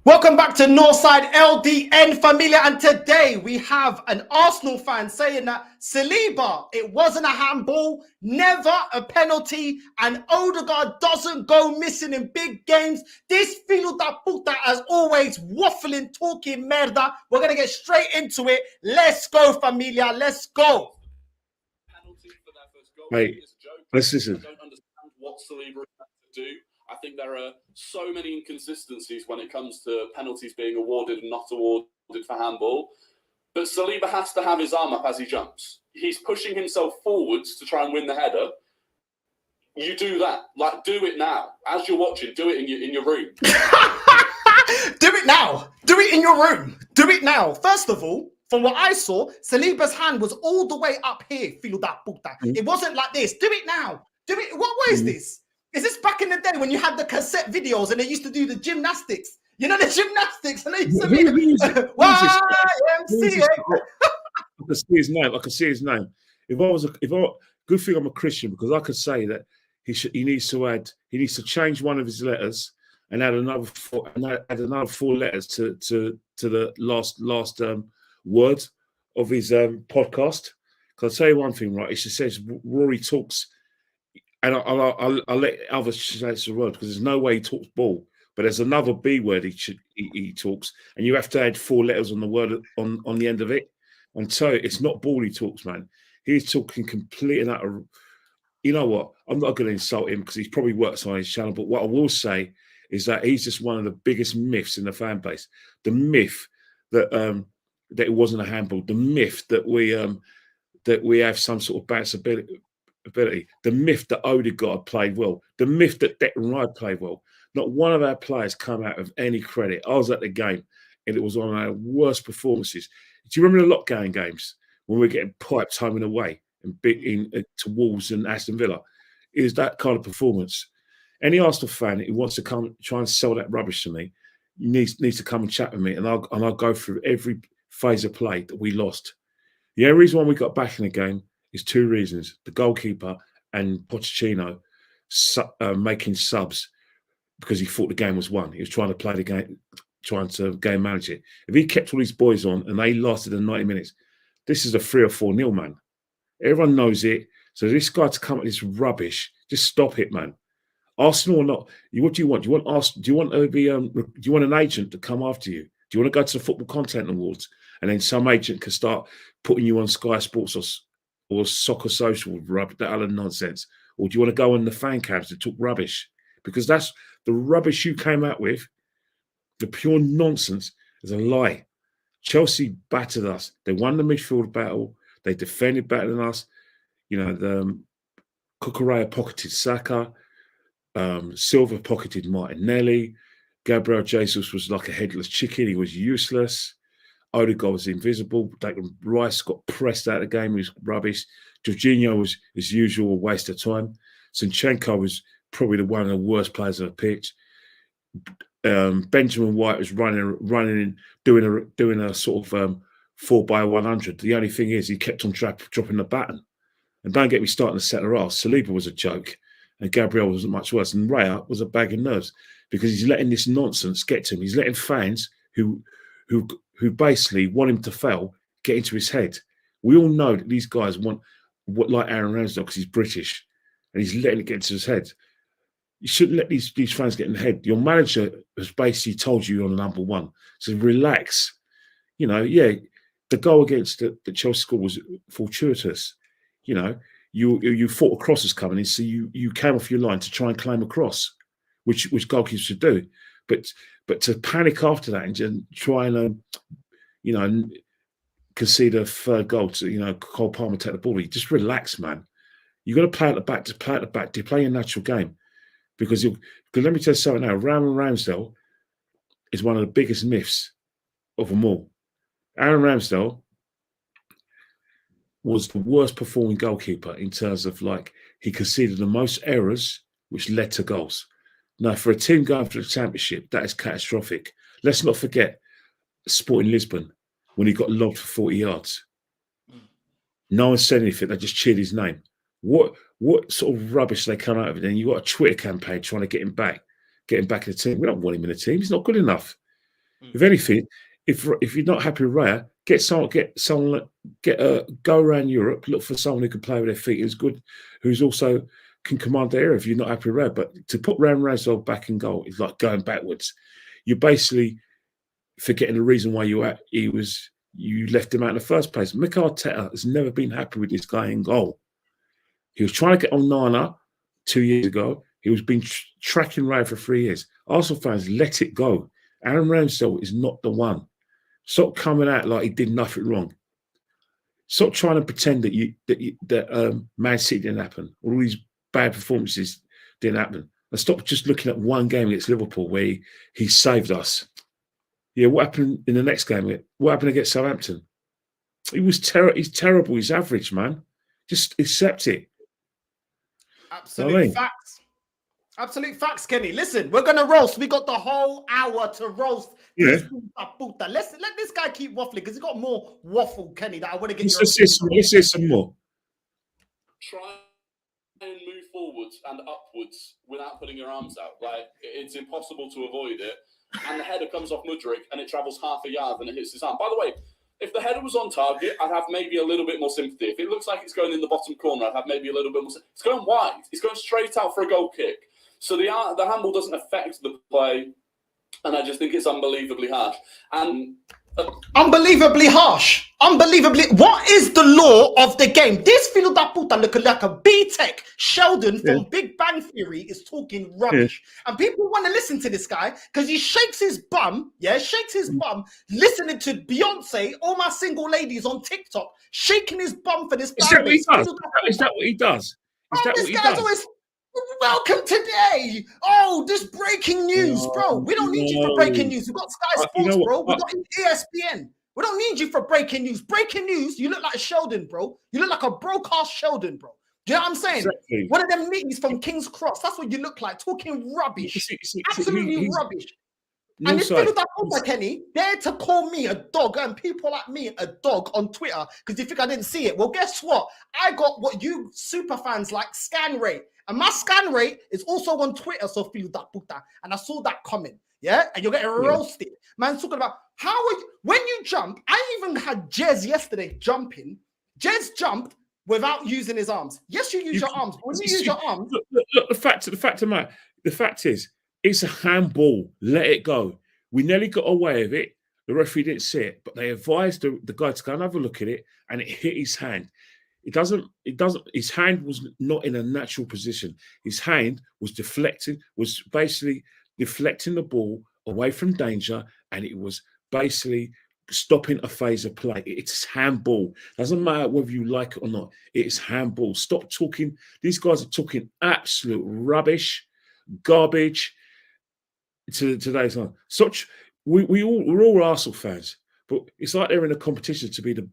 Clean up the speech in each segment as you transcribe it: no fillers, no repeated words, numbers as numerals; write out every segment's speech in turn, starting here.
Welcome back to Northside LDN Familia, and today we have an Arsenal fan saying that Saliba, it wasn't a handball, never a penalty, and Odegaard doesn't go missing in big games. This filo da puta, as always, waffling, talking merda. We're going to get straight into it. Let's go, Familia, let's go. Penalty for their first goal. Mate, let's listen. I don't understand what Saliba has to do. I think there are so many inconsistencies when it comes to penalties being awarded and not awarded for handball. But Saliba has to have his arm up as he jumps. He's pushing himself forwards to try and win the header. You do that. Like, do it now. As you're watching, do it in your room. Do it now. Do it in your room. Do it now. First of all, from what I saw, Saliba's hand was all the way up here. Filo da puta. It wasn't like this. Do it now. Do it. What is this? Is this back in the day when you had the cassette videos and they used to do the gymnastics? You know, the gymnastics, and they used to be YMCA. I can see his name. I can see his name. Good thing I'm a Christian, because I could say that he needs to change one of his letters and add another four letters to the last word of his podcast. Because I'll tell you one thing, right? It just says Rory talks. And I'll let others say it's a word, because there's no way he talks ball. But there's another B word he talks, and you have to add four letters on the word on the end of it. And so it's not ball he talks, man. He's talking complete and utter. You know what? I'm not going to insult him because he's probably works on his channel. But what I will say is that he's just one of the biggest myths in the fan base. The myth that it wasn't a handball. The myth that we have some sort of bounce ability. The myth that Odegaard played well. The myth that Declan Raya played well. Not one of our players come out of any credit. I was at the game, and it was one of our worst performances. Do you remember the lockdown games when we were getting piped home and away and beating to Wolves and Aston Villa? It was that kind of performance. Any Arsenal fan who wants to come try and sell that rubbish to me needs to come and chat with me, and I'll go through every phase of play that we lost. The only reason why we got back in the game is two reasons: the goalkeeper and Pochettino making subs because he thought the game was won. He was trying to play the game, trying to game manage it. If he kept all these boys on and they lasted 90 minutes, this is a 3 or 4-0, man. Everyone knows it. So this guy to come at this rubbish, just stop it, man. Arsenal or not? What do you want? Do you want Arsenal? Do you want an agent to come after you? Do you want to go to the Football Content Awards and then some agent can start putting you on Sky Sports or Soccer Social with that other nonsense? Or do you want to go on the fan cabs to talk rubbish? Because that's the rubbish you came out with. The pure nonsense is a lie. Chelsea battered us. They won the midfield battle. They defended better than us. You know, the Raya pocketed Saka. Silva pocketed Martinelli. Gabriel Jesus was like a headless chicken. He was useless. Odegaard was invisible. Rice got pressed out of the game. He was rubbish. Jorginho was, as usual, a waste of time. Zinchenko was probably one of the worst players on the pitch. Benjamin White was running, doing a sort of 4x100. The only thing is, he kept on dropping the baton. And don't get me starting to set her off. Saliba was a joke, and Gabriel wasn't much worse. And Raya was a bag of nerves because he's letting this nonsense get to him. He's letting fans who basically want him to fail get into his head. We all know that these guys want what, like Aaron Ramsdale, because he's British, and he's letting it get into his head. You shouldn't let these fans get in the head. Your manager has basically told you you're on number one, so relax. You know, yeah, the goal against the Chelsea score was fortuitous. You know, you thought a cross was coming in, so you came off your line to try and claim a cross, which goalkeepers should do. But to panic after that and try and concede a third goal to Cole Palmer take the ball, you just relax, man. You got to play at the back. To play at the back, to play your natural game, because let me tell you something now. Ramsdale is one of the biggest myths of them all. Aaron Ramsdale was the worst performing goalkeeper in terms of he conceded the most errors, which led to goals. Now, for a team going for the championship, that is catastrophic. Let's not forget Sporting Lisbon when he got lobbed for 40 yards. No one said anything. They just cheered his name. What sort of rubbish they come out of it? Then you got a Twitter campaign trying to get him back in the team. We don't want him in the team. He's not good enough. If anything, if you're not happy with Raya, go around Europe, look for someone who can play with their feet, who's good, who's also can command the area if you're not happy with Raya. But to put Ramsdale back in goal is like going backwards. You're basically forgetting the reason why you left him out in the first place. Mikel Arteta has never been happy with this guy in goal. He was trying to get on Nana 2 years ago. He was been tracking Raya for 3 years. Arsenal fans, let it go. Aaron Ramsdale is not the one. Stop coming out like he did nothing wrong. Stop trying to pretend that Man City didn't happen. All these bad performances didn't happen. And stop just looking at one game against Liverpool where he saved us. Yeah, what happened in the next game? What happened against Southampton? He's terrible. He's average, man. Just accept it. Absolute facts. Absolute facts, Kenny. Listen, we're going to roast. We got the whole hour to roast. Yeah. Let this guy keep waffling because he's got more waffle, Kenny, that I want to get Let's hear some more. Try and move forwards and upwards without putting your arms out. Like, it's impossible to avoid it. And the header comes off Mudryk and it travels half a yard and it hits his arm. By the way, if the header was on target, I'd have maybe a little bit more sympathy. If it looks like it's going in the bottom corner, I'd have maybe a little bit more sympathy. It's going wide. It's going straight out for a goal kick. So the handball doesn't affect the play, and I just think it's unbelievably harsh. And unbelievably harsh. Unbelievably. What is the law of the game? This filo da puta looking like a B-Tech Sheldon from Big Bang Theory is talking rubbish. And people want to listen to this guy because he shakes his bum, listening to Beyonce, all my single ladies on TikTok, shaking his bum for this. Is that what he does? Always, welcome today. Oh, this breaking news, bro. We don't need you for breaking news. We've got Sky Sports, bro. We've got ESPN. We don't need you for breaking news. Breaking news, you look like a Sheldon, bro. You look like a broadcast Sheldon, bro. Do you know what I'm saying? Exactly. One of them niggas from King's Cross. That's what you look like, talking rubbish. Absolutely rubbish. And this little that Kenny, dare to call me a dog and people like me a dog on Twitter because you think I didn't see it. Well, guess what? I got what you super fans like scan rate. And my scan rate is also on Twitter, so feel that puta. And I saw that comment, yeah? And you're getting roasted. Man, talking about how are you, when you jump, I even had Jez yesterday jumping. Jez jumped without using his arms. Yes, you use your arms. When you use your arms. Look, the fact is, it's a handball. Let it go. We nearly got away with it. The referee didn't see it, but they advised the guy to go and have a look at it, and it hit his hand. It doesn't, his hand was not in a natural position. His hand was basically deflecting the ball away from danger, and it was basically stopping a phase of play. It's handball. Doesn't matter whether you like it or not. It's handball. Stop talking. These guys are talking absolute rubbish, garbage to today's time. We're all Arsenal fans, but it's like they're in a competition to be the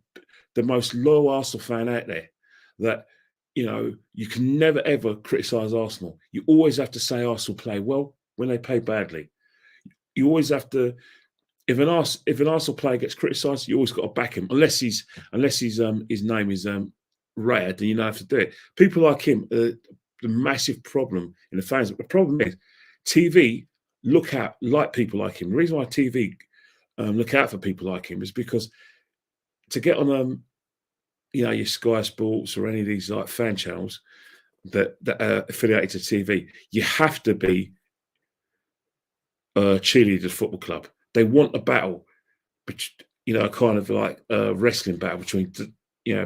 most loyal Arsenal fan out there. That, you know, you can never ever criticise Arsenal. You always have to say Arsenal play well when they play badly. You always have to. If an Arsenal player gets criticised, you always got to back him, unless his name is Raya, then you don't have to do it. People like him, the massive problem in the fans. The problem is TV look out like people like him. The reason why TV look out for people like him is because to get on your Sky Sports or any of these like fan channels that are affiliated to TV, you have to be cheerleaders football club. They want a battle, but kind of like a wrestling battle between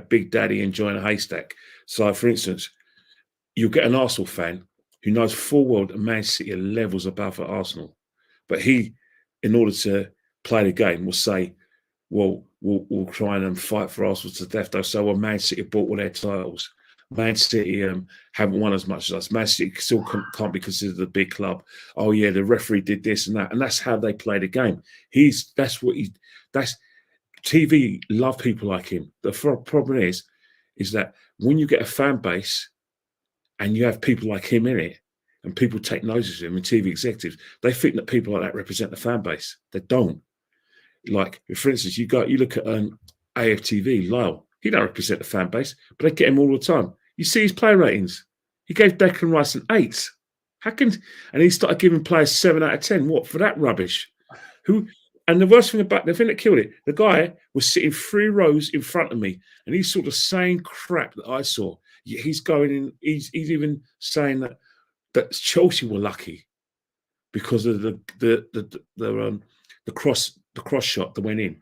Big Daddy and Johnny Haystack. So, for instance, you'll get an Arsenal fan who knows full well that Man City are levels above at Arsenal, but he, in order to play the game, will say, "Well, we'll try and fight for Arsenal to death." Though, so Man City bought all their titles. Man City haven't won as much as us. Man City still can't be considered a big club. Oh yeah, the referee did this and that, and that's how they play the game. That's TV love people like him. The problem is that when you get a fan base and you have people like him in it, and people take notice of him, and TV executives, they think that people like that represent the fan base. They don't. Like, for instance, you look at AFTV, Lyle. He don't represent the fan base, but they get him all the time. You see his play ratings. He gave Declan Rice an 8. And he started giving players 7 out of 10. What, for that rubbish? And the worst thing about the thing that killed it, the guy was sitting 3 rows in front of me, and he's sort of saying crap that I saw. He's going in. He's even saying that Chelsea were lucky because of the cross shot that went in,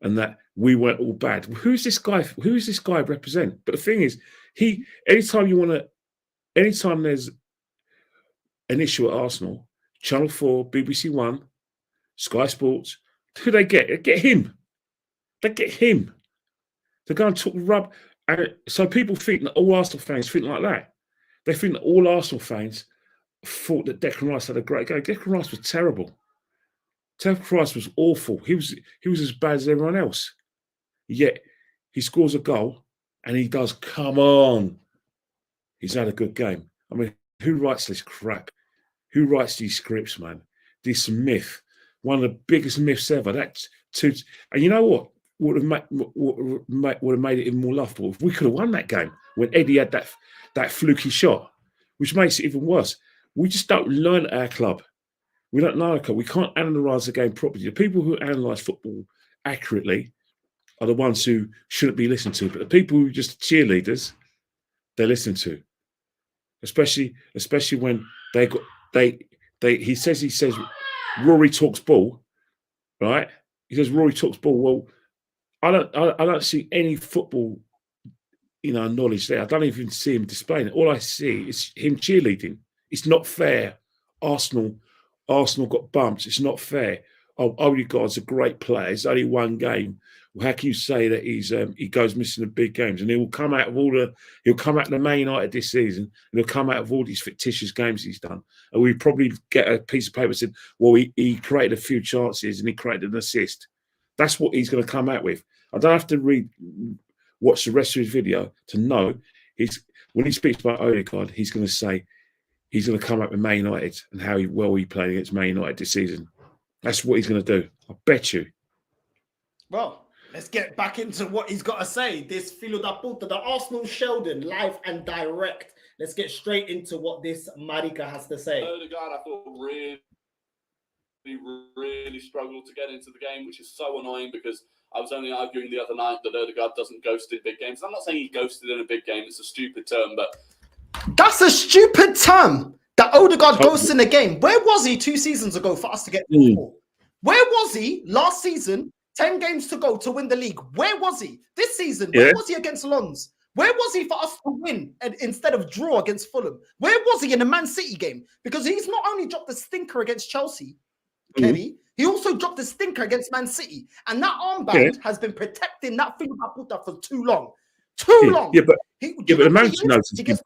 and that we weren't all bad. Who's this guy? Who is this guy represent? But the thing is, anytime there's an issue at Arsenal, Channel 4, BBC One, Sky Sports, who they get? They get him. They get him. They go and talk rub. And so people think that all Arsenal fans think like that. They think that all Arsenal fans thought that Declan Rice had a great game. Declan Rice was terrible. Declan Rice was awful. He was as bad as everyone else. Yet he scores a goal and he does, come on. He's had a good game. I mean, who writes this crap? Who writes these scripts, man? This myth. One of the biggest myths ever. And you know what? Would have made it even more laughable if we could have won that game when Eddie had that fluky shot, which makes it even worse. We just don't learn at our club. We don't know our club. We can't analyse the game properly. The people who analyse football accurately are the ones who shouldn't be listened to. But the people who are just cheerleaders, they listen to, especially when he says Rory talks ball, right? He says Rory talks ball. Well, I don't see any football, knowledge there. I don't even see him displaying it. All I see is him cheerleading. It's not fair. Arsenal got bumped. It's not fair. Oh, Odegaard's a great player. It's only one game. Well, how can you say that he goes missing the big games? And he'll come out of the Man United this season, and he'll come out of all these fictitious games he's done. And we probably get a piece of paper that said, well, he created a few chances and he created an assist. That's what he's going to come out with. I don't have to watch the rest of his video to know when he speaks about Odegaard, he's going to say he's going to come up with Man United and how well he played against Man United this season. That's what he's going to do. I bet you. Well, let's get back into what he's got to say. This Filo da Puta, the Arsenal Sheldon, live and direct. Let's get straight into what this Marica has to say. Odegaard, I thought really struggled to get into the game, which is so annoying because I was only arguing the other night that Odegaard doesn't ghost in big games. I'm not saying he ghosted in a big game. It's a stupid term, but... That's a stupid term, that Odegaard ghosts in a game. Where was he 2 seasons ago for us to get the ball? Where was he last season, 10 games to go to win the league? Where was he? This season, where was he against Lons? Where was he for us to win instead of draw against Fulham? Where was he in the Man City game? Because he's not only dropped the stinker against Chelsea, Kenny, he also dropped the stinker against Man City. And that armband has been protecting that Filo da Puta for too long. Too long. Yeah, but the man's noticed because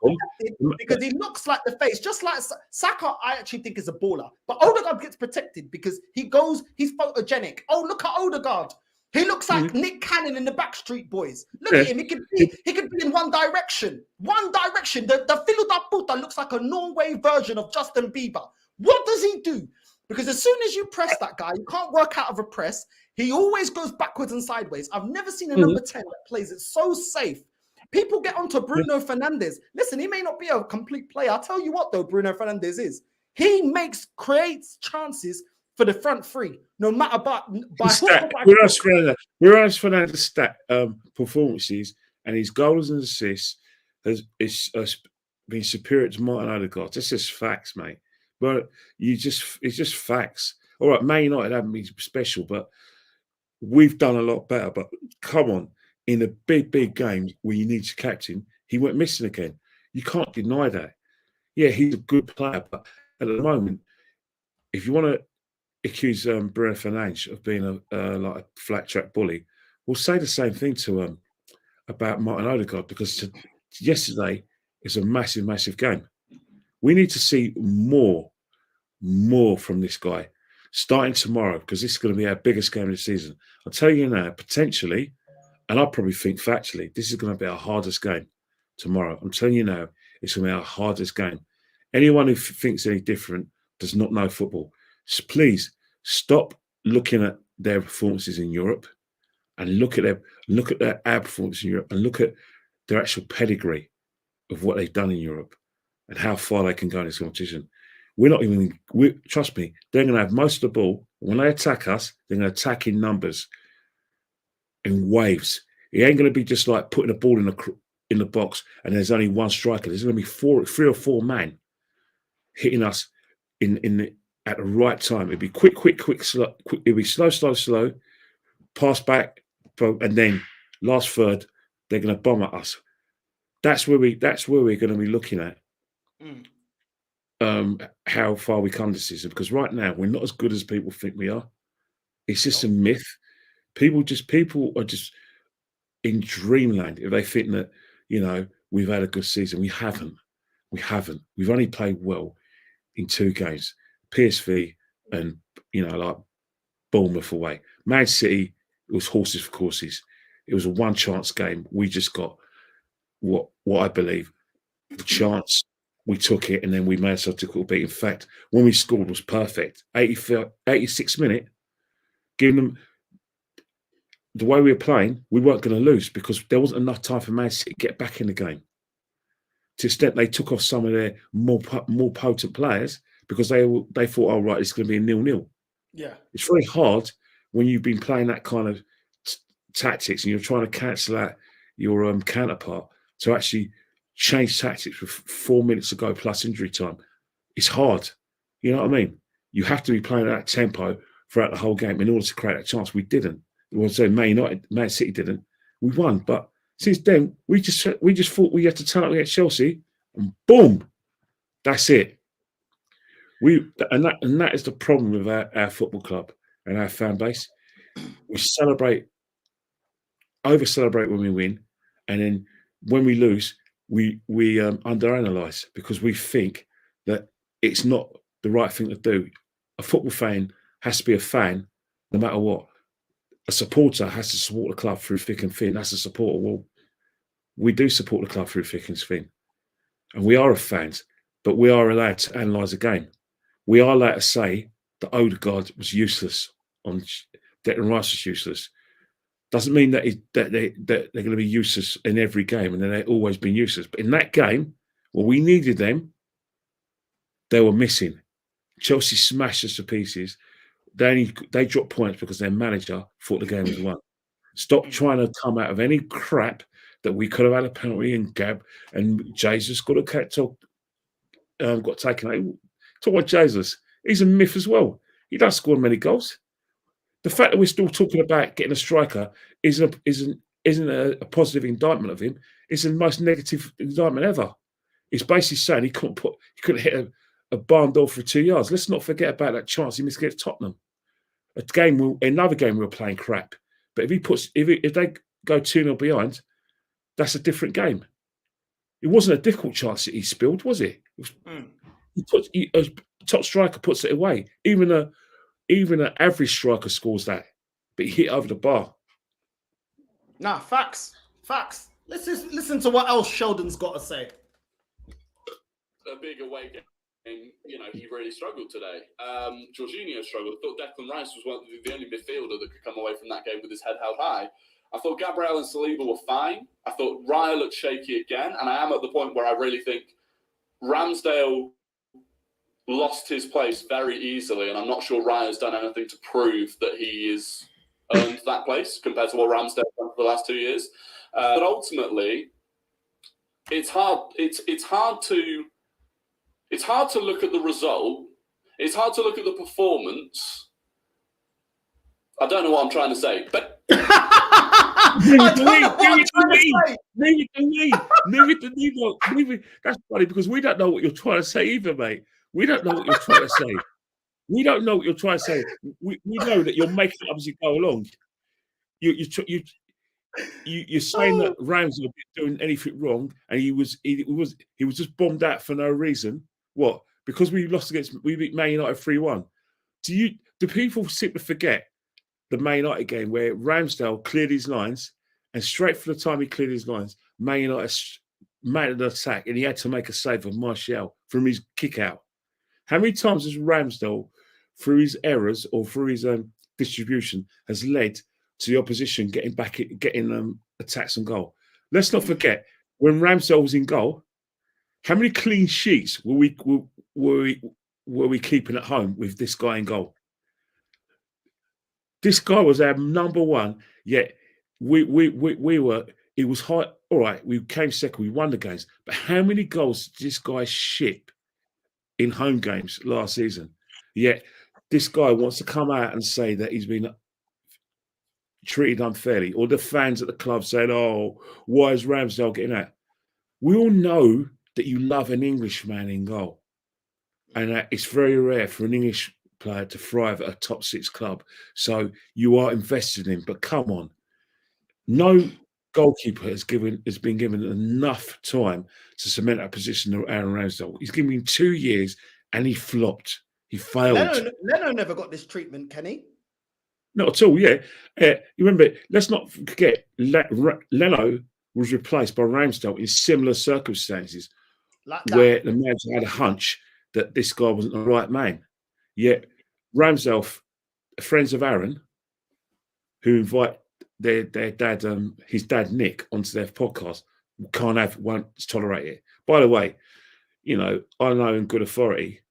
he looks like the face, just like Saka. I actually think is a baller, but Odegaard gets protected because he's photogenic. Oh, look at Odegaard. He looks like Nick Cannon in the Backstreet Boys. Look at him. He could be in one direction. One direction. The Filo da Puta looks like a Norway version of Justin Bieber. What does he do? Because as soon as you press that guy, you can't work out of a press. He always goes backwards and sideways. I've never seen a number 10 that plays it so safe. People get onto Bruno Fernandes. Listen, he may not be a complete player. I'll tell you what, though, Bruno Fernandes is. He creates chances for the front three, no matter by Bruno Fernandes' stat performances and his goals and assists has been superior to Martin Odegaard. This is facts, mate. But it's just facts. All right, Man United haven't been special, but we've done a lot better. But come on, in the big games where you need your captain, he went missing again. You can't deny that. Yeah, he's a good player, but at the moment, if you want to accuse Bruno Fernandes of being like a flat track bully, we'll say the same thing to about Martin Odegaard, because yesterday is a massive game. We need to see more from this guy starting tomorrow, because this is going to be our biggest game of the season. I'll tell you now, potentially, and I probably think factually, this is going to be our hardest game tomorrow. I'm telling you now, it's going to be our hardest game. Anyone who thinks any different does not know football. So please stop looking at their performances in Europe and look at our performance in Europe and look at their actual pedigree of what they've done in Europe and how far they can go in this competition. Trust me, they're going to have most of the ball When they attack us, they're going to attack in numbers, in waves. It ain't going to be just like putting a ball in the box and there's only one striker. There's going to be 3 or 4 men hitting us at the right time. It'd be quick, slow. It'd be slow. Pass back, and then last third, they're going to bomb at us. That's where we're going to be looking at how far we come this season. Because right now we're not as good as people think we are. It's just a myth. People are just in dreamland if they think that we've had a good season. We haven't. We've only played well in 2 games, PSV and like Bournemouth away. Man City, it was horses for courses. It was a one chance game. We just got what I believe the chance. We took it and then we made ourselves a difficult beat. In fact, when we scored was perfect. 86th minute, giving them the way we were playing, we weren't going to lose because there wasn't enough time for Man City to get back in the game. To the extent they took off some of their more potent players because they thought, oh right, it's going to be a 0-0. Yeah, it's very hard when you've been playing that kind of tactics and you're trying to cancel out your counterpart to actually change tactics with 4 minutes to go plus injury time. It's hard. You know what I mean? You have to be playing at that tempo throughout the whole game in order to create that chance. We didn't. Well, so Man City didn't. We won, but since then we just thought we had to turn up against Chelsea, and boom, that's it. And that is the problem with our football club and our fan base. We over-celebrate when we win, and then when we lose, we underanalyze because we think that it's not the right thing to do. A football fan has to be a fan no matter what. A supporter has to support the club through thick and thin. That's a supporter. Well, we do support the club through thick and thin. And we are fans, but we are allowed to analyse a game. We are allowed to say that Odegaard was useless, Declan Rice was useless. Doesn't mean that they're going to be useless in every game and they've always been useless. But in that game, well, we needed them. They were missing. Chelsea smashed us to pieces. They dropped points because their manager thought the game was won. Stop trying to come out of any crap that we could have had a penalty and Gab and Jesus got taken out. Talk about Jesus. He's a myth as well. He doesn't score many goals. The fact that we're still talking about getting a striker isn't a positive indictment of him. It's the most negative indictment ever. It's basically saying he couldn't hit a barn door for 2 yards. Let's not forget about that chance he missed against Tottenham. Another game we were playing crap. But if they go 2-0 behind, that's a different game. It wasn't a difficult chance that he spilled, was it? A top striker puts it away. Even an average striker scores that, but he hit over the bar. Nah, facts. Let's just listen to what else Sheldon's got to say. A big away game. He really struggled today. Jorginho struggled. I thought Declan Rice was the only midfielder that could come away from that game with his head held high. I thought Gabriel and Saliba were fine. I thought Raya looked shaky again. And I am at the point where I really think Ramsdale lost his place very easily. And I'm not sure Raya's done anything to prove that he has earned that place compared to what Ramsdale done for the last 2 years. But ultimately, it's hard to look at the result. It's hard to look at the performance. I don't know what I'm trying to say, but That's funny because we don't know what you're trying to say either, mate. We don't know what you're trying to say. We don't know what you're trying to say. We know that you're making it up as you go along. You're saying that Ramsdale wasn't doing anything wrong, and he was just bombed out for no reason. What? Because we beat Man United 3-1. Do people simply forget the Man United game where Ramsdale cleared his lines, and straight for the time he cleared his lines, Man United mounted an attack, and he had to make a save of Martial from his kick out. How many times has Ramsdale, through his errors or through his distribution, has led to the opposition getting attacks and goal? Let's not forget when Ramsdale was in goal, how many clean sheets were we keeping at home with this guy in goal? This guy was our number one, yet we were. It was high. All right, we came second. We won the games, but how many goals did this guy ship in home games last season? Yet this guy wants to come out and say that he's been treated unfairly, or the fans at the club saying, "Oh, why is Ramsdale getting that?" We all know that you love an Englishman in goal, and that it's very rare for an English player to thrive at a top 6 club. So you are invested in. But come on, no goalkeeper has been given enough time to cement a position of Aaron Ramsdale. He's given him 2 years, and he flopped. He failed. Leno never got this treatment, Kenny. Not at all. Yeah, you remember? Let's not forget Leno was replaced by Ramsdale in similar circumstances, where the manager had a hunch that this guy wasn't the right man. Yet Ramsdale, friends of Aaron, who invite their dad, his dad Nick, onto their podcast, won't tolerate it. By the way, I know in good authority,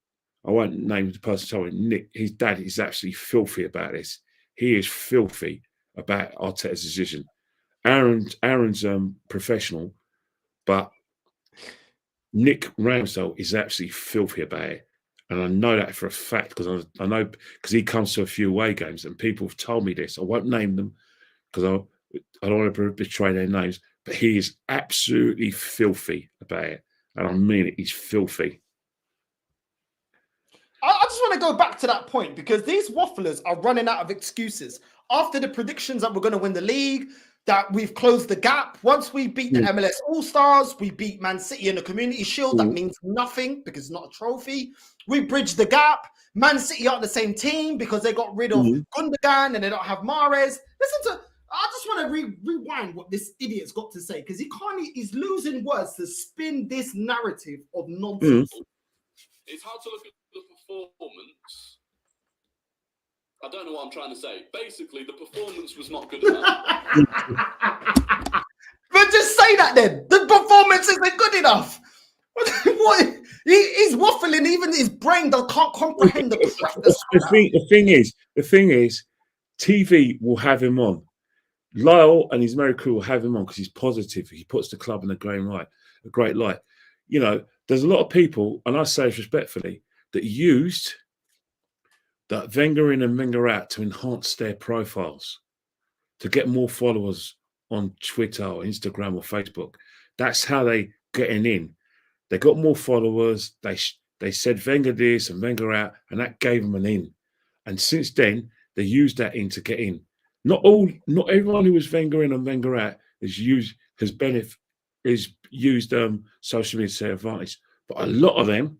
I won't name the person telling Nick, his dad is actually filthy about this. He is filthy about Arteta's decision. Aaron's professional, but Nick Ramsdale is absolutely filthy about it. And I know that for a fact because I know because he comes to a few away games and people have told me this. I won't name them because I don't want to betray their names, but he is absolutely filthy about it. And I mean it, he's filthy. I just want to go back to that point because these wafflers are running out of excuses. After the predictions that we're going to win the league, that we've closed the gap. Once we beat the MLS All-Stars, we beat Man City in the Community Shield. That means nothing because it's not a trophy. We bridged the gap. Man City aren't the same team because they got rid of Gundogan and they don't have Mahrez. I just want to rewind what this idiot's got to say because he's losing words to spin this narrative of nonsense. It's hard to look at the performance. I don't know what I'm trying to say. Basically, the performance was not good enough. But just say that then. The performance isn't good enough. What? He's waffling. Even his brain can't comprehend the crap. The thing is, TV will have him on. Lyle and his merry crew will have him on because he's positive. He puts the club in a great light. There's a lot of people, and I say this respectfully, that used that Wenger in and Wenger out to enhance their profiles, to get more followers on Twitter or Instagram or Facebook. That's how they getting in. They got more followers. They said Wenger this and Wenger out, and that gave them an in. And since then, they used that in to get in. Not everyone who was Wenger in and Wenger out has used social media to their advantage. But a lot of them,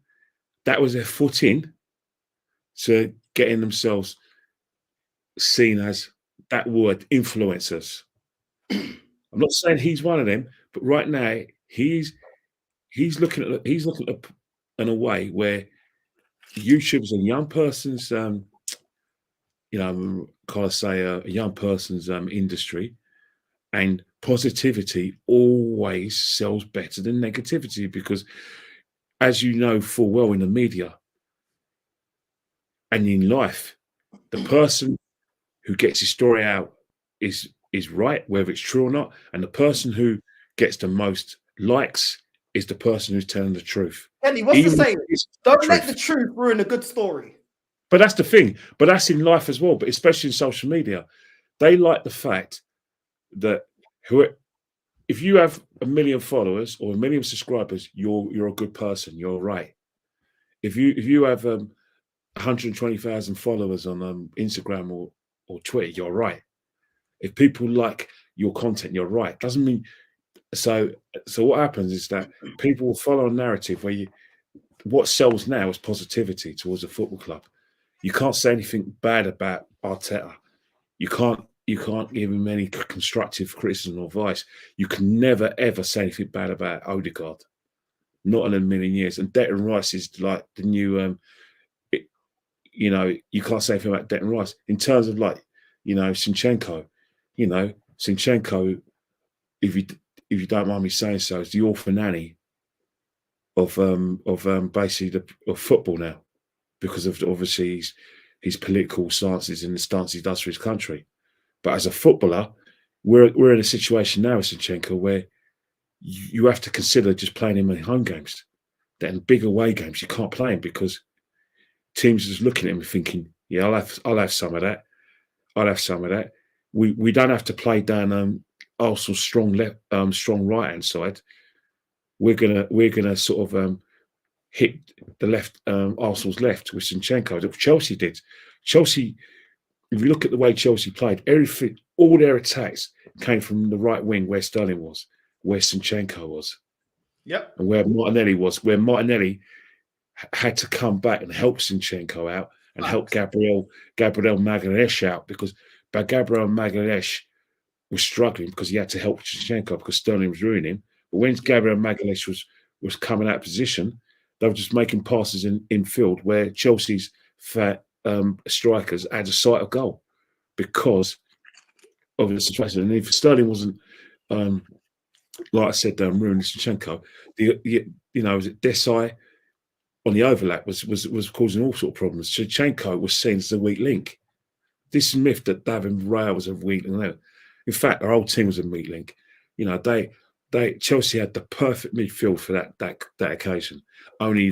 that was their foot in to getting themselves seen as that word, influencers. I'm not saying he's one of them, but right now he's looking at in a way where YouTube's a young person's kind of say a young person's industry, and positivity always sells better than negativity because, as you know full well in the media and in life, the person who gets his story out is right, whether it's true or not, and the person who gets the most likes is the person who's telling the truth. Kenny, what's the saying? Don't let the truth ruin a good story. But that's the thing. But that's in life as well. But especially in social media, they like the fact that if you have 1 million followers or 1 million subscribers, you're a good person. You're right. If you have 120,000 followers on Instagram or Twitter, you're right. If people like your content, you're right. Doesn't mean so. What happens is that people will follow a narrative where what sells now is positivity towards a football club. You can't say anything bad about Arteta. You can't give him any constructive criticism or advice. You can never ever say anything bad about Odegaard. Not in a million years. And Declan Rice is like the new. You can't say anything about Declan Rice in terms of Zinchenko. Zinchenko, if you don't mind me saying so, is the orphan nanny of basically of football now, because of obviously his political stances and the stance he does for his country. But as a footballer, we're in a situation now, Zinchenko, where you have to consider just playing him in home games. That in big away games, you can't play him because teams are just looking at him and thinking, yeah, I'll have some of that. I'll have some of that. We don't have to play down Arsenal's strong right hand side. We're gonna sort of hit the left, Arsenal's left with Zinchenko. That Chelsea did. Chelsea, if you look at the way Chelsea played, all their attacks came from the right wing where Sterling was, where Zinchenko was. Yep. And where Martinelli was, where Martinelli had to come back and help Zinchenko out and help Gabriel Magalhaes out, because Gabriel Magalhaes was struggling because he had to help Zinchenko because Sterling was ruining him. But when Gabriel Magalhaes was coming out of position, they were just making passes in field where Chelsea's strikers had a sight of goal because of the situation. And if Sterling wasn't, like I said, ruining Zinchenko, was it Desai on the overlap was causing all sort of problems. Zinchenko was seen as a weak link. This myth that David Raya was a weak link. In fact, our whole team was a weak link. Chelsea had the perfect midfield for that occasion. Only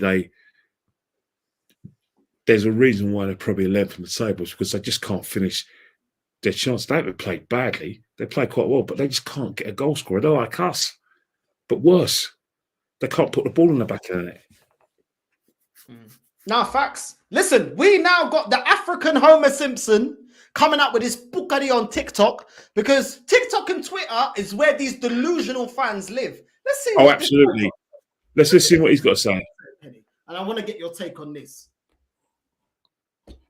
there's a reason why they're probably 11th from the tables, because they just can't finish their chance. They haven't played badly. They played quite well, but they just can't get a goal scorer. They're like us, but worse. They can't put the ball in the back of the net. Now, facts. Listen, we now got the African Homer Simpson coming up with his bukari on TikTok, because TikTok and Twitter is where these delusional fans live. Let's see. Oh, absolutely. Let's just see what he's got to say. And I want to get your take on this.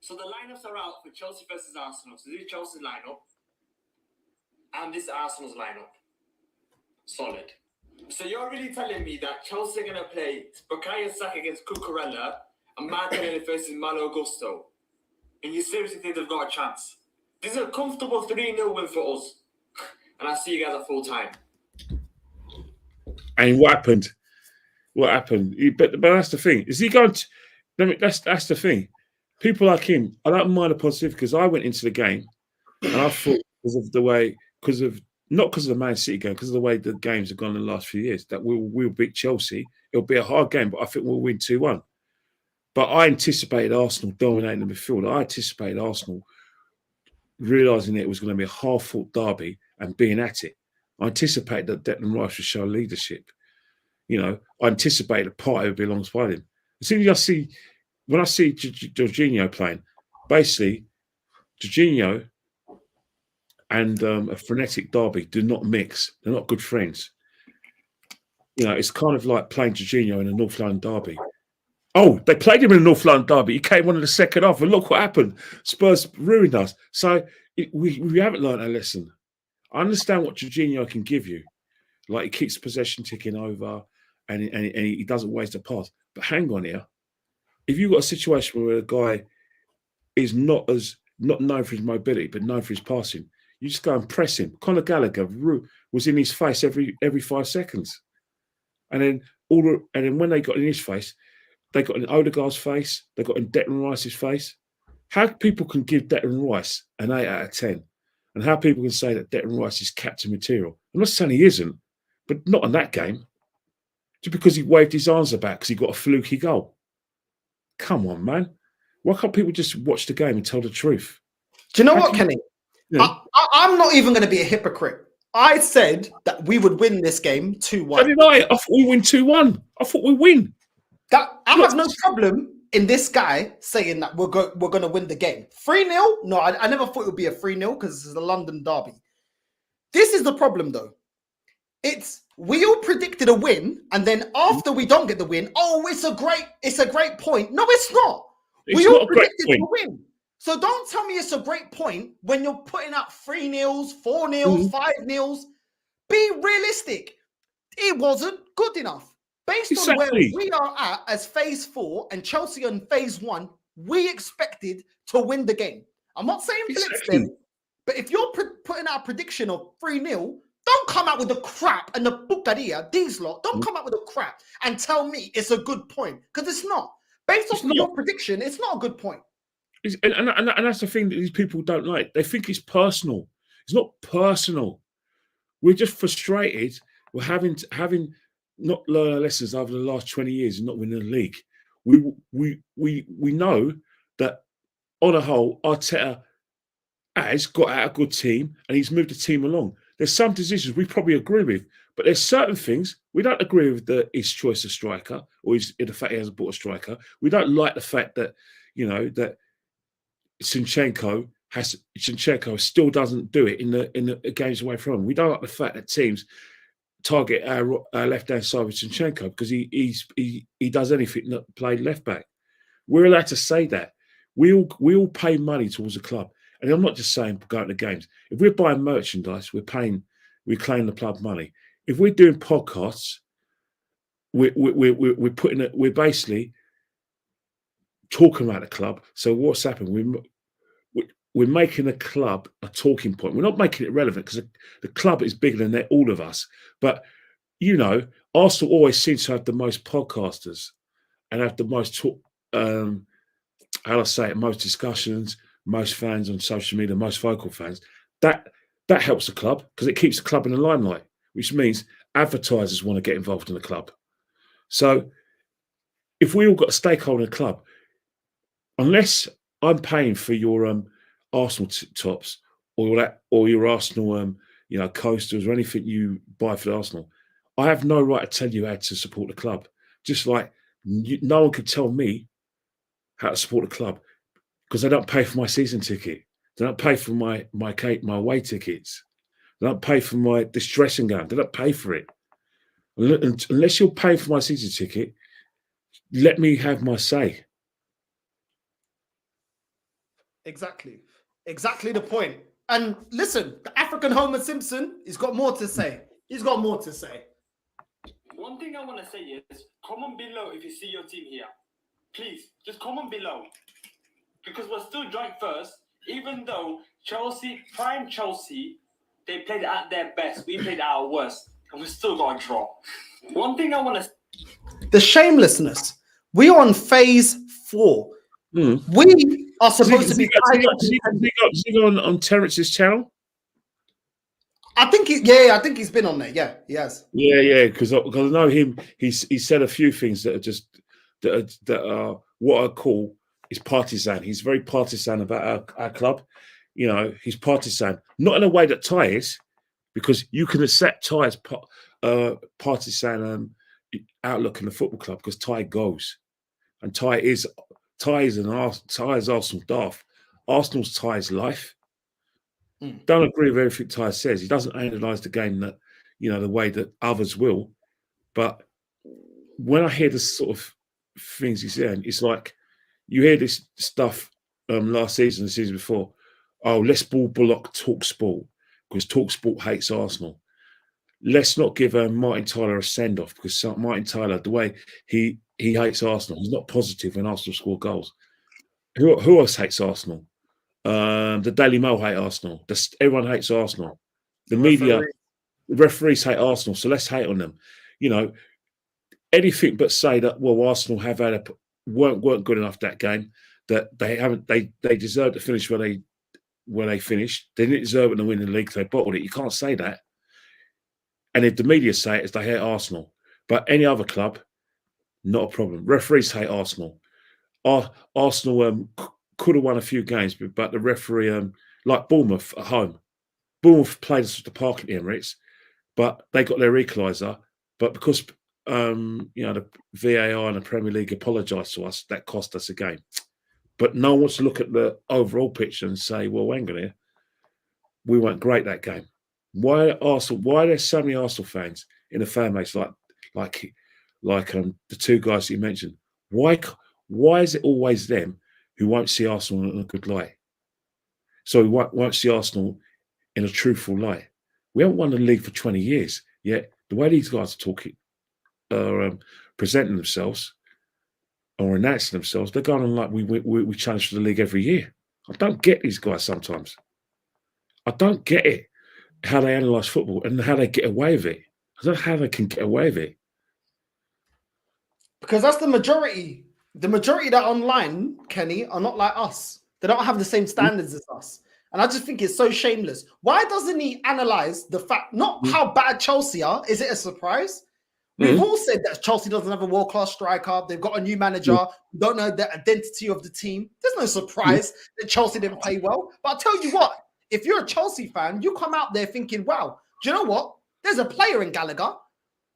So the lineups are out for Chelsea versus Arsenal. So this is Chelsea's lineup. And this is Arsenal's lineup. Solid. So you're really telling me that Chelsea are going to play Bukayo Saka against Cucurella and Martinelli versus Malo Gusto, and you seriously think they've got a chance? This is a comfortable 3-0 win for us. And I see you guys at full time. And what happened? What happened? But that's the thing. Is he going to... That's the thing. People like him, I don't mind a positive, because I went into the game and I thought not because of the Man City game, because of the way the games have gone in the last few years, that we'll beat Chelsea. It'll be a hard game, but I think we'll win 2-1. But I anticipated Arsenal dominating the midfield. I anticipated Arsenal realising that it was going to be a hard-fought derby and being at it. I anticipated that Declan Rice would show leadership. I anticipated that Partey would be alongside him. As soon as when I see Jorginho playing, basically, Jorginho and a frenetic derby do not mix. They're not good friends. It's kind of like playing Jorginho in a North London derby. Oh, they played him in a North London derby. He came on in the second half, and look what happened. Spurs ruined us. So we haven't learned our lesson. I understand what Jorginho can give you. Like, he keeps possession ticking over, and he doesn't waste a pass. But hang on here. If you've got a situation where a guy is not known for his mobility, but known for his passing, you just go and press him. Conor Gallagher was in his face every 5 seconds. And then when they got in his face, they got in Odegaard's face, they got in Declan Rice's face. How people can give Declan Rice an 8 out of 10, and how people can say that Declan Rice is captain material. I'm not saying he isn't, but not in that game. Just because he waved his arms about because he got a fluky goal. Come on, man. Why can't people just watch the game and tell the truth? Do you know what, Kenny? Yeah. I'm not even going to be a hypocrite. I said that we would win this game 2-1. So did I. I thought we win 2-1. I thought we win. I have no problem in this guy saying that we're going to win the game. 3-0? No, I never thought it would be a 3-0 because this is a London derby. This is the problem, though. We all predicted a win, and then after we don't get the win, it's a great point. No, it's not. We all predicted a win. So don't tell me it's a great point when you're putting out 3-0s, 4-0s, 5-0s. Be realistic. It wasn't good enough. Based on where we are at as phase 4 and Chelsea on phase 1, we expected to win the game. I'm not saying flips them, but if you're putting out a prediction of 3-0, don't come out with the crap and the bucaria, these lot. Don't come out with the crap and tell me it's a good point, because it's not. Based off of your prediction, it's not a good point. And that's the thing that these people don't like. They think it's personal. It's not personal. We're just frustrated. We're having not learned our lessons over the last 20 years and not winning the league. We know that on a whole, Arteta has got out a good team and he's moved the team along. There's some decisions we probably agree with, but there's certain things we don't agree with his choice of striker or the fact he hasn't bought a striker. We don't like the fact that, that Zinchenko still doesn't do it in the games away from him. We don't like the fact that teams target our left-hand side with Zinchenko because he does anything that played left back. We're allowed to say that. We all pay money towards the club. And I'm not just saying going to games. If we're buying merchandise, we're claiming the club money. If we're doing podcasts, we're basically talking about the club. So what's happened? We're making the club a talking point. We're not making it relevant because the club is bigger than all of us. But Arsenal always seems to have the most podcasters and have the most most discussions, most fans on social media, most vocal fans. That helps the club because it keeps the club in the limelight, which means advertisers want to get involved in the club. So if we all got a stakeholder in the club, unless I'm paying for your Arsenal tops or your Arsenal coasters or anything you buy for the Arsenal, I have no right to tell you how to support the club. Just like no one could tell me how to support the club because they don't pay for my season ticket. They don't pay for my away tickets. They don't pay for this dressing gown. They don't pay for it. Unless you're paying for my season ticket, let me have my say. Exactly the point. And listen, the African Homer Simpson, he's got more to say. One thing I want to say is, comment below if you see your team here. Please, just comment below. Because we're still joint first, even though prime Chelsea, they played at their best. We played at our worst. And we still got a draw. One thing I want to... The shamelessness. We're on phase 4. We are supposed to be... Is he on Terrence's channel? I think he's been on there. Yeah, he has. Yeah, because I know him. He said a few things that are what I call is partisan. He's very partisan about our club. He's partisan, not in a way that Ty is, because you can accept Ty's partisan outlook in the football club because Ty goes, and Ty is Arsenal daft. Arsenal's Ty's life. Don't agree with everything Ty says. He doesn't analyse the game that the way that others will. But when I hear the sort of things he's saying, it's like you hear this stuff last season, the season before. Oh, let's block TalkSport because TalkSport hates Arsenal. Let's not give Martin Tyler a send off because Martin Tyler, the way he hates Arsenal, he's not positive when Arsenal score goals. Who else hates Arsenal? The Daily Mail hate Arsenal. Everyone hates Arsenal. The media, the referees hate Arsenal. So let's hate on them. Anything but say that. Well, Arsenal have weren't good enough that game. That they deserved to finish where they finished. They didn't deserve it to win the league. They bottled it. You can't say that. And if the media say it, it's they hate Arsenal. But any other club, not a problem. Referees hate Arsenal. Arsenal could have won a few games, but the referee, like Bournemouth at home, Bournemouth played us at the park at the Emirates, but they got their equaliser. But because the VAR and the Premier League apologised to us, that cost us a game. But no one wants to look at the overall picture and say, well, hang on here, we weren't great that game. Why are there so many Arsenal fans in the fan base like the two guys that you mentioned? Why is it always them who won't see Arsenal in a good light? So we won't see Arsenal in a truthful light. We haven't won the league for 20 years, yet the way these guys are talking, presenting themselves or announcing themselves, they're going on like we challenge for the league every year. I don't get these guys sometimes. I don't get it, how they analyse football and how they get away with it. I don't know how they can get away with it. Because that's the majority. The majority that online, Kenny, are not like us. They don't have the same standards as us. And I just think it's so shameless. Why doesn't he analyze the fact, not how bad Chelsea are? Is it a surprise? We've all said that Chelsea doesn't have a world-class striker. They've got a new manager. We don't know the identity of the team. There's no surprise that Chelsea didn't play well. But I'll tell you what, if you're a Chelsea fan, you come out there thinking, wow, do you know what? There's a player in Gallagher.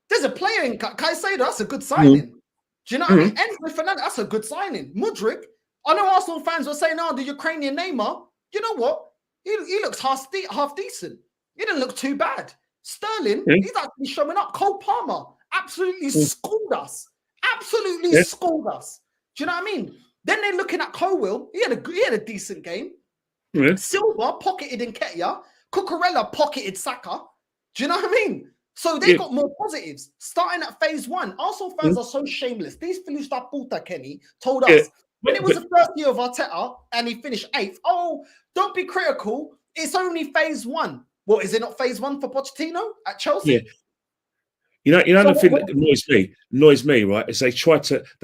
There's a player in Caicedo. That's a good signing. Do you know what I mean? Enzo Fernandez, that's a good signing. Mudryk, I know Arsenal fans were saying, oh, the Ukrainian Neymar, you know what? He looks half decent. He didn't look too bad. Sterling, he's actually showing up. Cole Palmer absolutely schooled us. Absolutely schooled us. Do you know what I mean? Then they're looking at Colwill. He had a decent game. Silva pocketed Nketiah. Cucurella pocketed Saka. Do you know what I mean? So they got more positives. Starting at phase one, Arsenal fans are so shameless. These Felicia Puta, Kenny, told us when it was the first year of Arteta and he finished 8th, oh, don't be critical. It's only phase one. What, is it not phase one for Pochettino at Chelsea? You know so the thing that annoys me, right, is they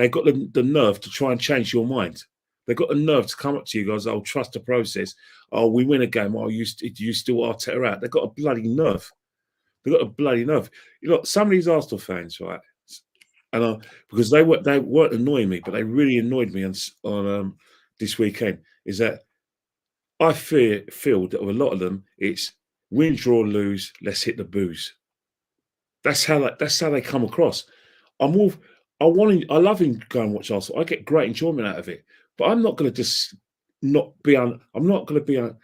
got the nerve to try and change your mind. They got the nerve to come up to you guys, oh, trust the process. Oh, we win a game. Oh, you still Arteta out. They got a bloody nerve. They got a bloody nerve. You know, some of these Arsenal fans, right, and because they weren't annoying me, but they really annoyed me on this weekend, is that I feel that with a lot of them, it's win, draw, lose, let's hit the booze. That's how they come across. I love him going and watch Arsenal. I get great enjoyment out of it. But I'm not going to just not be I'm not going to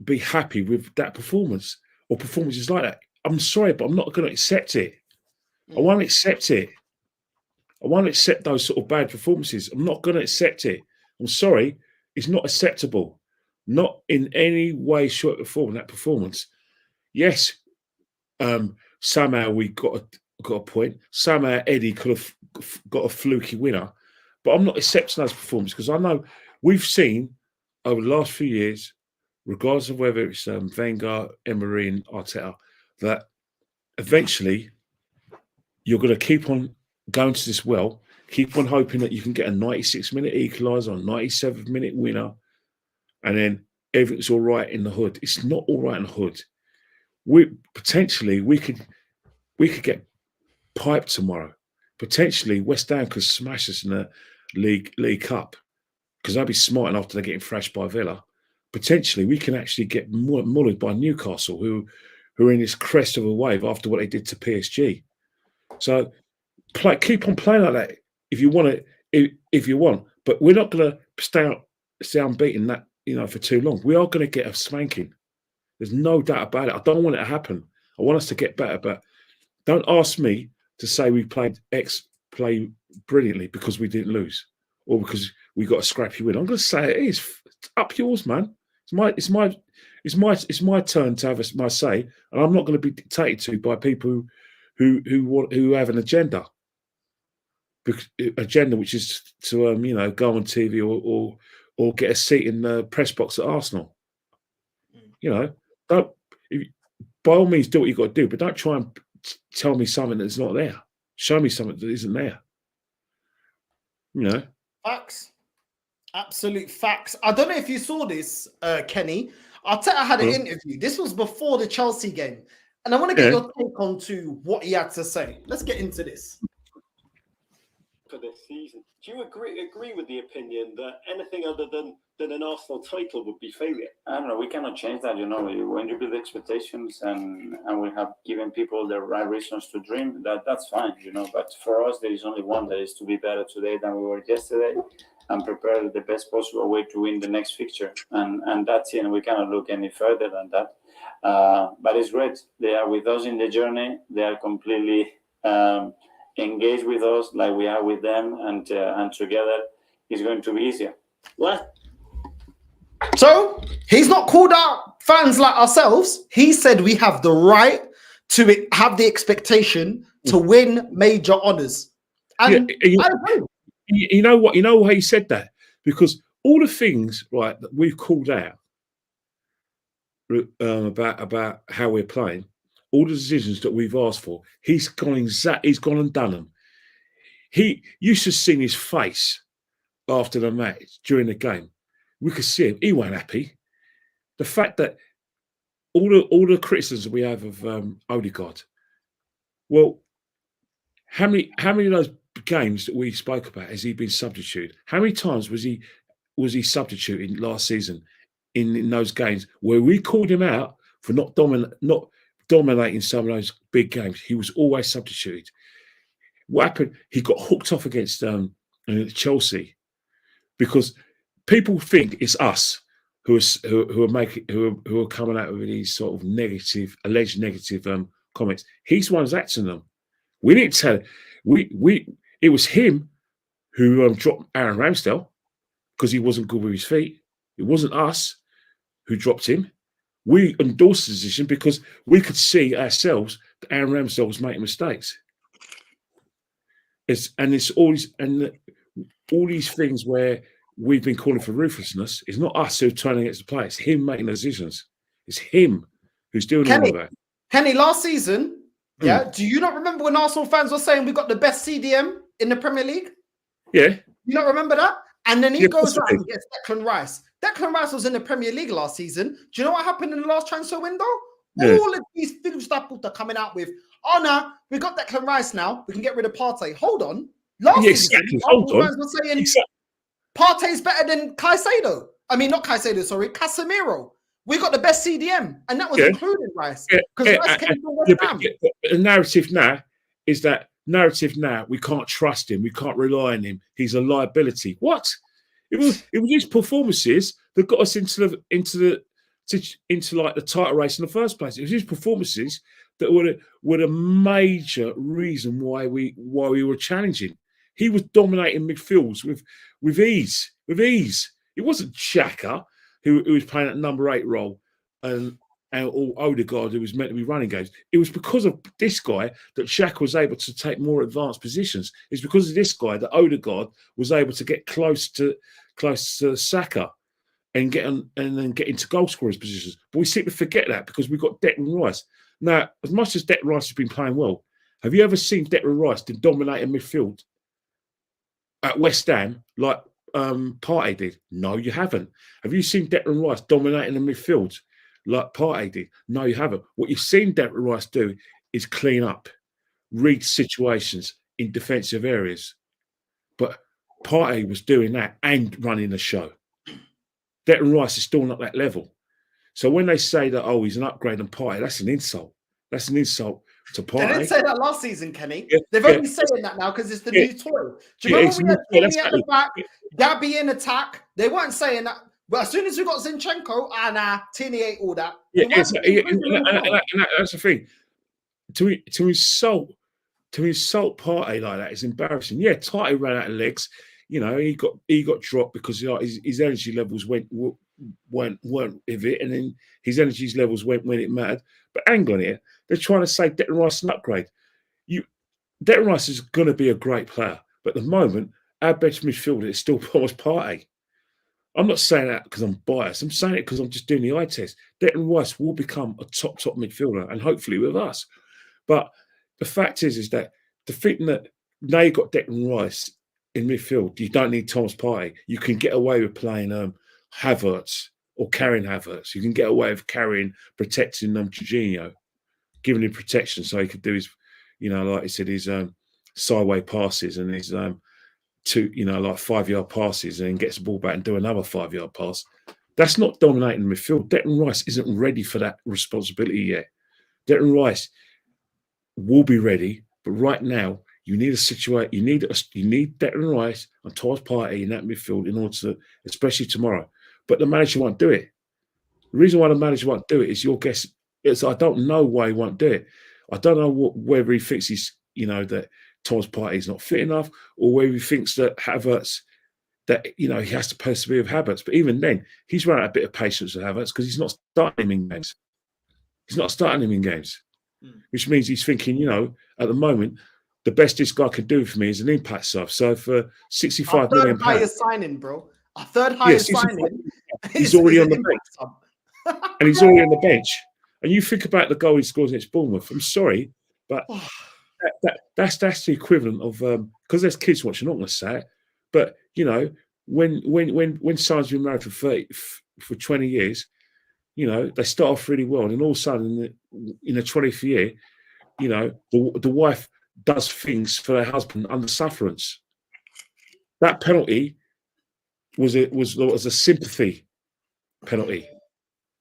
be happy with that performance or performances like that. I'm sorry, but I'm not going to accept it. I won't accept it. I won't accept those sort of bad performances. I'm not going to accept it. I'm sorry. It's not acceptable. Not in any way, shape, or form, that performance. Yes, somehow we got a point. Somehow Eddie could have got a fluky winner. But I'm not accepting those performances because I know we've seen over the last few years, regardless of whether it's Wenger, Emery, and Arteta, that eventually you're going to keep on going to this well, keep on hoping that you can get a 96-minute equaliser, a 97th-minute winner, and then everything's all right in the hood. It's not all right in the hood. We could get piped tomorrow. Potentially, West Ham could smash us in the League Cup because they'll be smart enough they're getting thrashed by Villa. Potentially, we can actually get mullered by Newcastle, who are in this crest of a wave after what they did to PSG. So, keep on playing like that if you want it. If you want, but we're not going to stay unbeaten that for too long. We are going to get a spanking. There's no doubt about it. I don't want it to happen. I want us to get better, but don't ask me to say we played play brilliantly because we didn't lose or because we got a scrappy win. I'm going to say it is. It's up yours, man. It's my turn to have my say, and I'm not going to be dictated to by people who have an agenda. Agenda which is to go on TV or get a seat in the press box at Arsenal. Don't, by all means do what you've got to do, but don't try and tell me something that's not there. Show me something that isn't there. Facts. Absolute facts. I don't know if you saw this, Kenny. Arteta had an interview. This was before the Chelsea game. And I want to get your take on to what he had to say. Let's get into this. For this season, do you agree with the opinion that anything other than an Arsenal title would be failure? I don't know. We cannot change that. When you build expectations and we have given people the right reasons to dream, that's fine. But for us, there is only one, that is to be better today than we were yesterday, and prepare the best possible way to win the next fixture. And that's it. We cannot look any further than that. But it's great. They are with us in the journey. They are completely engaged with us like we are with them, and together it's going to be easier. What? So he's not called out fans like ourselves. He said we have the right to have the expectation to win major honours. And I agree. You know what? You know why he said that? Because all the things, right, that we've called out about how we're playing, all the decisions that we've asked for, he's gone and done them. You should have seen his face after the match, during the game. we could see him. He weren't happy. The fact that all the criticisms we have of Odegaard, well, how many of those games that we spoke about has he been substituted? How many times was he substituted last season in those games where we called him out for not dominating some of those big games? He was always substituted. What happened? He got hooked off against Chelsea because people think it's us who are coming out with these sort of alleged negative comments. He's the one who's acting them. We didn't tell. It was him who dropped Aaron Ramsdale because he wasn't good with his feet. It wasn't us who dropped him. We endorsed the decision because we could see ourselves that Aaron Ramsdale was making mistakes. It's all these things where we've been calling for ruthlessness. It's not us who's turning against the play. It's him making decisions. It's him who's doing all of that. Kenny, last season, do you not remember when Arsenal fans were saying we got the best CDM in the Premier League? Yeah. You not remember that? And then he goes out and gets Declan Rice. Declan Rice was in the Premier League last season. Do you know what happened in the last transfer window? Yeah. All of these film staples are coming out with, oh no, we got Declan Rice now. We can get rid of Partey. Hold on. Last season, Arsenal fans were saying Partey's better than Caicedo. I mean, not Caicedo, sorry, Casemiro. We got the best CDM, and that was including Rice. Because Rice came from West Ham. The narrative now is that we can't trust him, we can't rely on him. He's a liability. What? It was his performances that got us into like the title race in the first place. It was his performances that were the major reason why we were challenging. He was dominating midfields with ease. It wasn't Xhaka who was playing that number 8 role or Odegaard who was meant to be running games. It was because of this guy that Xhaka was able to take more advanced positions. It's because of this guy that Odegaard was able to get close to Saka and then get into goal scorers positions. But we seem to forget that because we've got Declan Rice. Now, as much as Declan Rice has been playing well, have you ever seen Declan Rice dominate a midfield at West Ham like Partey did? No, you haven't. Have you seen Declan Rice dominating the midfield like Partey did? No, you haven't. What you've seen Declan Rice do is clean up, read situations in defensive areas. But Partey was doing that and running the show. Declan Rice is still not that level. So when they say that, oh, he's an upgrade on Partey, that's an insult. That's an insult to Partey. They didn't say that last season, Kenny. They've only saying that now because it's the new toy. Do you remember we had Kenny at the back, Gabby in attack? They weren't saying that. But as soon as we got Zinchenko, Tierney ate all that. And that's the thing. To insult Partey like that is embarrassing. Yeah, Partey ran out of legs. You know, he got dropped because his energy levels weren't with it, and then his energy levels went when it mattered. But hang on here, they're trying to say Declan Rice is an upgrade. Declan Rice is going to be a great player, but at the moment, our best midfielder is still Thomas Partey. I'm not saying that because I'm biased. I'm saying it because I'm just doing the eye test. Declan Rice will become a top midfielder, and hopefully with us. But the fact is that the thing that now you've got Declan Rice in midfield, you don't need Thomas Partey. You can get away with playing Havertz or carrying Havertz. You can get away with protecting Jorginho, giving him protection so he could do his, like he said, his sideway passes and his 5-yard passes, and then gets the ball back and do another 5-yard pass. That's not dominating the midfield. Declan Rice isn't ready for that responsibility yet. Declan Rice will be ready, but right now you need you need Declan Rice and Thomas Partey in that midfield in order to, especially tomorrow. But the manager won't do it. The reason why the manager won't do it is your guess. I don't know why he won't do it. I don't know whether he thinks he's, that Thomas Partey is not fit enough, or whether he thinks that Havertz, that he has to persevere with Havertz. But even then, he's run out a bit of patience with Havertz because he's not starting him in games. He's not starting him in games, which means he's thinking, at the moment, the best this guy could do for me is an impact sub. So for 65 million pounds, highest signing, bro. Our third highest signing. He's already on the bench, and he's already on the bench. And you think about the goal he scores against Bournemouth. I'm sorry, but that's the equivalent of because there's kids watching. I'm not going to say it, but when someone's been married for 20 years, you know, they start off really well, and then all of a sudden, in the 20th year, you know, the wife does things for her husband under sufferance. That penalty was a sympathy penalty,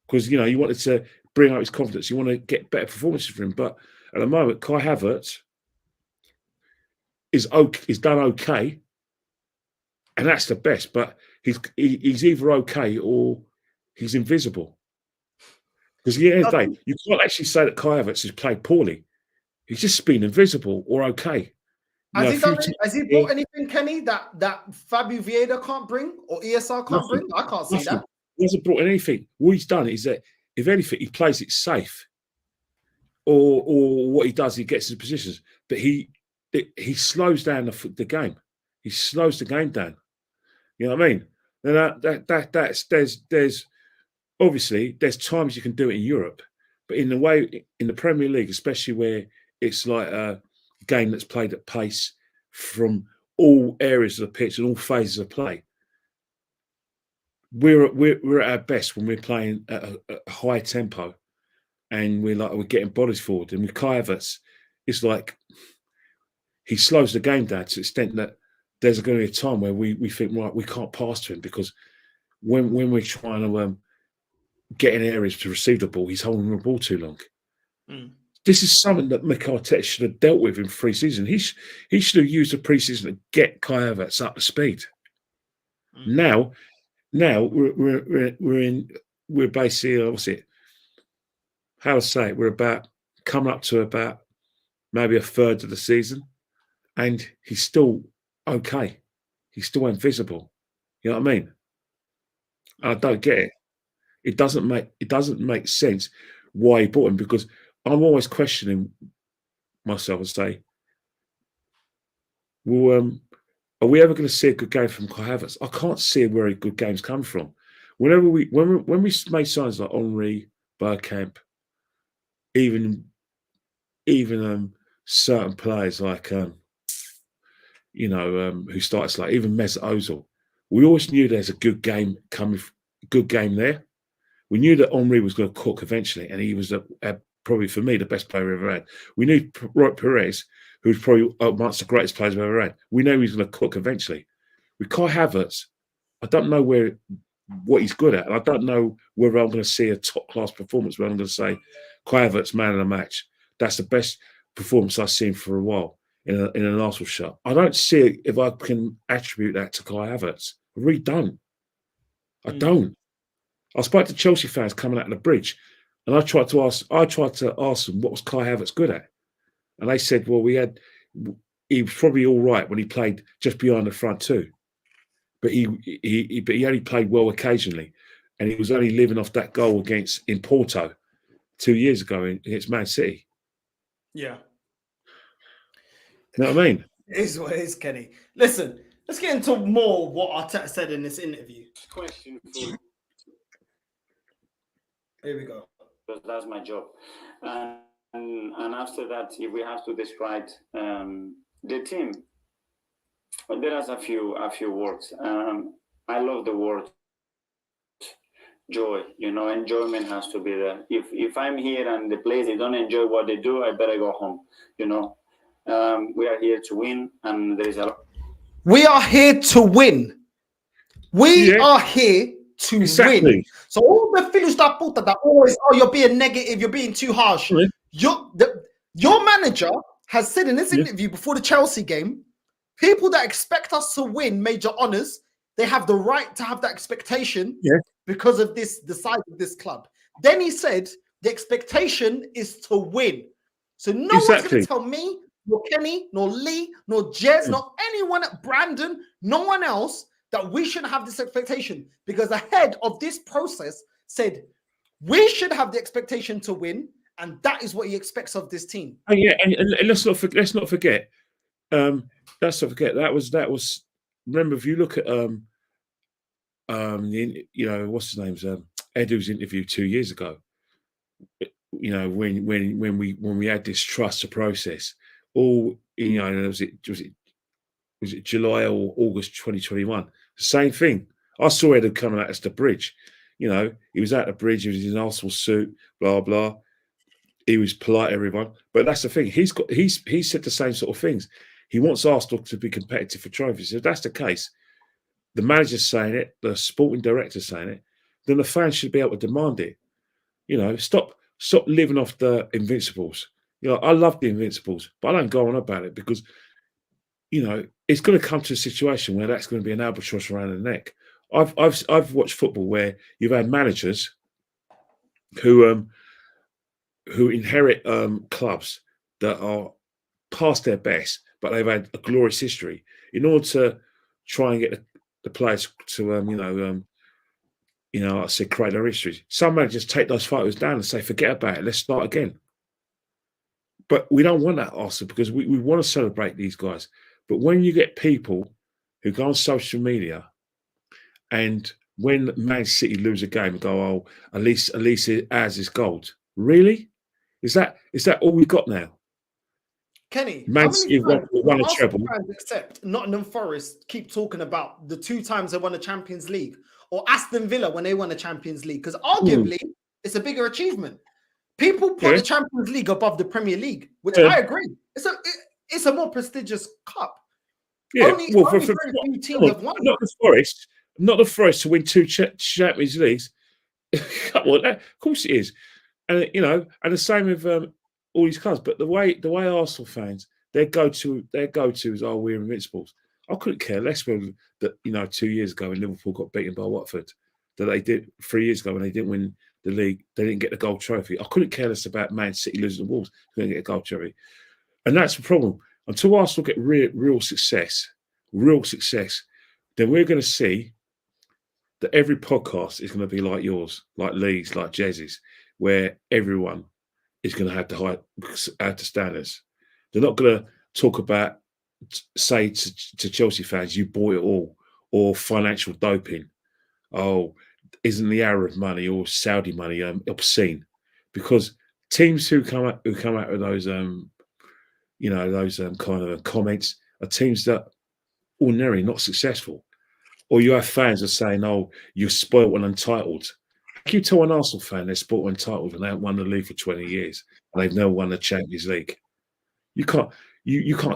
because, you know, you wanted to bring up his confidence, you want to get better performances for him. But at the moment, Kai Havertz is done okay, and that's the best. But he's either okay or he's invisible. Because at the end of the day, you can't actually say that Kai Havertz has played poorly. He's just been invisible or okay. Has he brought anything, Kenny, that Fabio Vieira can't bring or ESR can't bring? I can't see that. He hasn't brought anything. What he's done is that, if anything, he plays it safe. Or what he does, he gets his positions. But he slows down the game. He slows the game down. You know what I mean? And there's obviously there's times you can do it in Europe, but in the Premier League, especially where it's like a game that's played at pace from all areas of the pitch and all phases of play, we're at our best when we're playing at a high tempo, and we're getting bodies forward. And with Kai Havertz, it's like he slows the game down to the extent that there's going to be a time where we think, right, we can't pass to him, because when we're trying to get in areas to receive the ball, he's holding the ball too long. This is something that Mikel Arteta should have dealt with in pre-season. He should have used the pre-season to get Kai Havertz up to speed. Now we're basically, what's it? How to say it? We're about coming up to about maybe a third of the season, and he's still okay. He's still invisible. You know what I mean? I don't get it. It doesn't make sense why he bought him, because I'm always questioning myself and say, well, are we ever going to see a good game from Kai Havertz? I can't see where good games come from. When we make signs like Henry, Bergkamp, even certain players like who started late, even Mesut Ozil, we always knew there's a good game coming, good game there. We knew that Henry was going to cook eventually, and he was probably, for me, the best player we've ever had. We knew Perez, who's probably amongst the greatest players we've ever had. We know he's going to cook eventually. With Kai Havertz, I don't know what he's good at, and I don't know whether I'm going to see a top-class performance where I'm going to say, Kai Havertz, man of the match. That's the best performance I've seen for a while in an Arsenal shirt. I don't see if I can attribute that to Kai Havertz. I really don't. I don't. I spoke to Chelsea fans coming out of the bridge, and I tried to ask them what was Kai Havertz good at, and they said, well, he was probably all right when he played just behind the front two, but he only played well occasionally, and he was only living off that goal in Porto 2 years ago against Man City. Yeah, you know what I mean? It is what it is, Kenny. Listen, let's get into more what Arteta said in this interview. Question for Here we go. Because that's my job. And after that, if we have to describe the team, there are a few words. I love the word joy. You know, enjoyment has to be there. If I'm here and the players, they don't enjoy what they do, I better go home. You know, we are here to win, and there is a. We are here to win. We are here to win. So all the filhos da puta that always, you're being negative, you're being too harsh. Your manager has said in this interview before the Chelsea game, people that expect us to win major honours, they have the right to have that expectation because of the size of this club. Then he said the expectation is to win. So no one's going to tell me, nor Kenny, nor Lee, nor Jez, nor anyone at Brandon, no one else, that we shouldn't have this expectation, because the head of this process said we should have the expectation to win, and that is what he expects of this team. And let's not forget. That was. Remember, if you look at what's his name's Edu's interview 2 years ago. You know, when we had this trust process, was it July or August 2021? Same thing. I saw Ed coming out as the bridge. You know, he was at the bridge. He was in an Arsenal suit. Blah blah. He was polite to everyone. But that's the thing. He's said the same sort of things. He wants Arsenal to be competitive for trophies. If that's the case, the manager's saying it, the sporting director's saying it, then the fans should be able to demand it. You know, stop living off the Invincibles. You know, I love the Invincibles, but I don't go on about it because, you know, it's going to come to a situation where that's going to be an albatross around the neck. I've watched football where you've had managers who inherit clubs that are past their best, but they've had a glorious history. In order to try and get the players to I said, create their history. Some managers take those photos down and say, forget about it, let's start again. But we don't want that, Arsenal, because we want to celebrate these guys. But when you get people who go on social media and when Man City lose a game and go, oh, at least ours is gold. Really? Is that all we've got now? Kenny, Man City won a treble. Except Nottingham Forest keep talking about the 2 times they won the Champions League, or Aston Villa when they won the Champions League, because arguably it's a bigger achievement. People put the Champions League above the Premier League, which I agree. It's a more prestigious cup. Yeah, only very few teams have won. Not the Forest to win 2 Champions Leagues. Come on, of course it is, and you know, and the same with all these clubs. But the way Arsenal fans, their go-to is, oh, we're invincibles. I couldn't care less whether that, you know, 2 years ago when Liverpool got beaten by Watford, that they did 3 years ago when they didn't win the league, they didn't get the gold trophy. I couldn't care less about Man City losing the Wolves, they didn't get a gold trophy. And that's the problem. Until Arsenal get real success, then we're going to see that every podcast is going to be like yours, like Lee's, like Jez's, where everyone is going to have the standards. They're not going to talk about, say to Chelsea fans, you bought it all, or financial doping. Oh, isn't the Arab money or Saudi money obscene? Because teams who come out with those kind of comments are teams that ordinarily not successful. Or you have fans that are saying, oh, you're spoiled and entitled. How can you tell an Arsenal fan they're spoiled and entitled and they haven't won the league for 20 years and they've never won the Champions League? You can't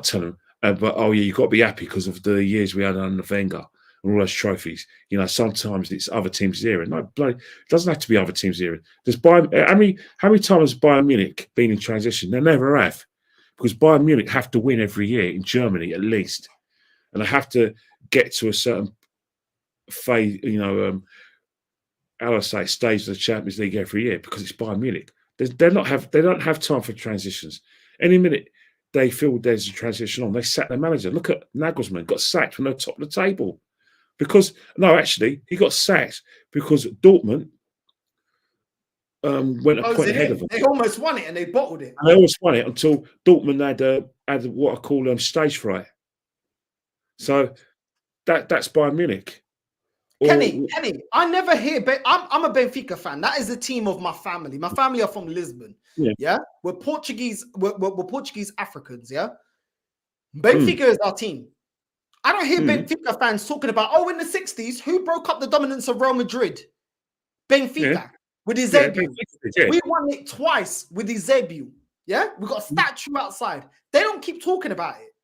tell them, but oh yeah, you've got to be happy because of the years we had under Wenger and all those trophies. You know, sometimes it's other teams' era. No, it doesn't have to be other teams' era. How many times has Bayern Munich been in transition? They never have, because Bayern Munich have to win every year in Germany at least, and they have to get to a certain phase, how do I say, stage of the Champions League every year, because it's Bayern Munich. They don't have time for transitions. Any minute they feel there's a transition on, they sack their manager. Look at Nagelsmann, got sacked from the top of the table. He got sacked because Dortmund went a point ahead of them. They almost won it and they bottled it. And they almost won it until Dortmund had what I call stage fright. So that's Bayern Munich. Kenny, I never hear. I'm a Benfica fan. That is the team of my family. My family are from Lisbon. Yeah, we're Portuguese. We're Portuguese Africans. Yeah, Benfica is our team. I don't hear Benfica fans talking about, oh, in the 60s, who broke up the dominance of Real Madrid? Benfica with Eusebio. We won it twice with Eusebio. Yeah, we got a statue outside. They don't keep talking about it.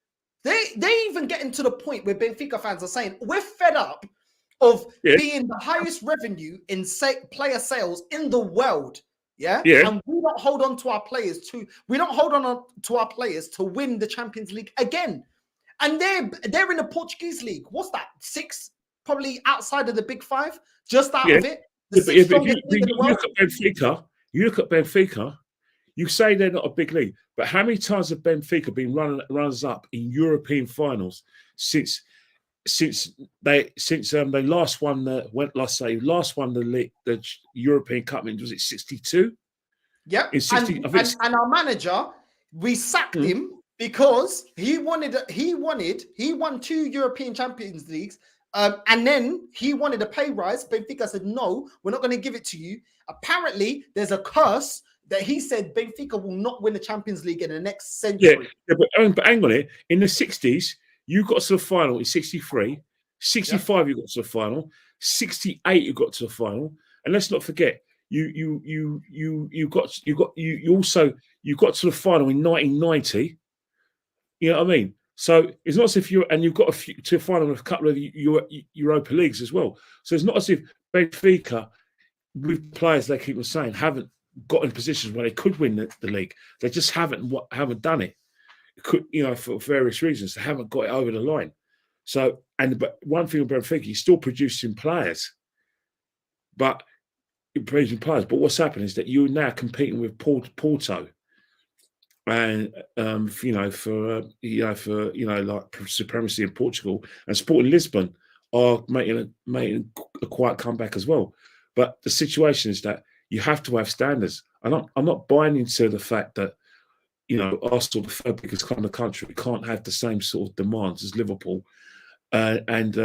They even getting to the point where Benfica fans are saying, we're fed up of being the highest revenue in player sales in the world. Yeah? And we don't hold on to our players to win the Champions League again. And they're in the Portuguese league. What's that? 6, probably outside of the big 5, just out of it. You look at Benfica, you say they're not a big league, but how many times have Benfica been runners up in European finals since they last won the European Cup? Was it 62? Yeah, and our manager, we sacked him because he won 2 European Champions Leagues, and then he wanted a pay rise. Benfica said, no, we're not going to give it to you. Apparently, there's a curse that he said Benfica will not win the Champions League in the next century. Yeah, but hang on here. In the 60s, you got to the final in 63. 65 you got to the final, 68 you got to the final, and let's not forget you got to the final in 1990. You know what I mean? So it's not as if you've got to the final of a couple of Europa Leagues as well. So it's not as if Benfica, with players they keep on saying, haven't got in positions where they could win the league. They just haven't done it. Could, for various reasons, they haven't got it over the line. So, but one thing about Benfica, he's still producing players, but what's happened is that you're now competing with Porto, and for supremacy in Portugal, and Sporting Lisbon are making a quiet comeback as well. But the situation is that you have to have standards. I'm not buying into the fact that Arsenal, the third biggest club in the country, can't have the same sort of demands as Liverpool and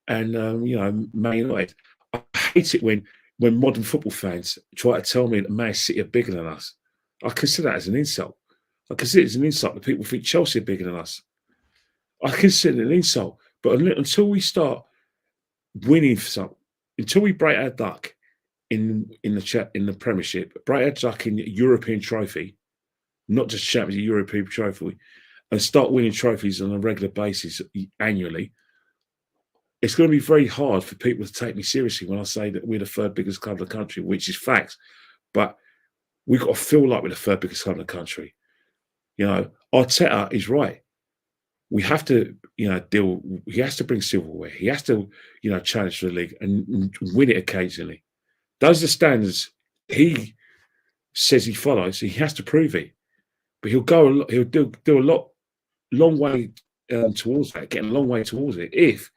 Man United. I hate it when modern football fans try to tell me that Man City are bigger than us. I consider that as an insult. I consider it as an insult that people think Chelsea are bigger than us. I consider it an insult. But until we start winning for something, until we break our duck in the Premiership, break our duck in the European trophy, not just Champions League, European trophy, and start winning trophies on a regular basis annually, it's going to be very hard for people to take me seriously when I say that we're the third biggest club in the country, which is facts. But we've got to feel like we're the third biggest club in the country. Arteta is right. We have to, he has to bring silverware. He has to, challenge for the league and win it occasionally. Those are the standards he says he follows. So he has to prove it. But he'll do a long way towards that, getting a long way towards it if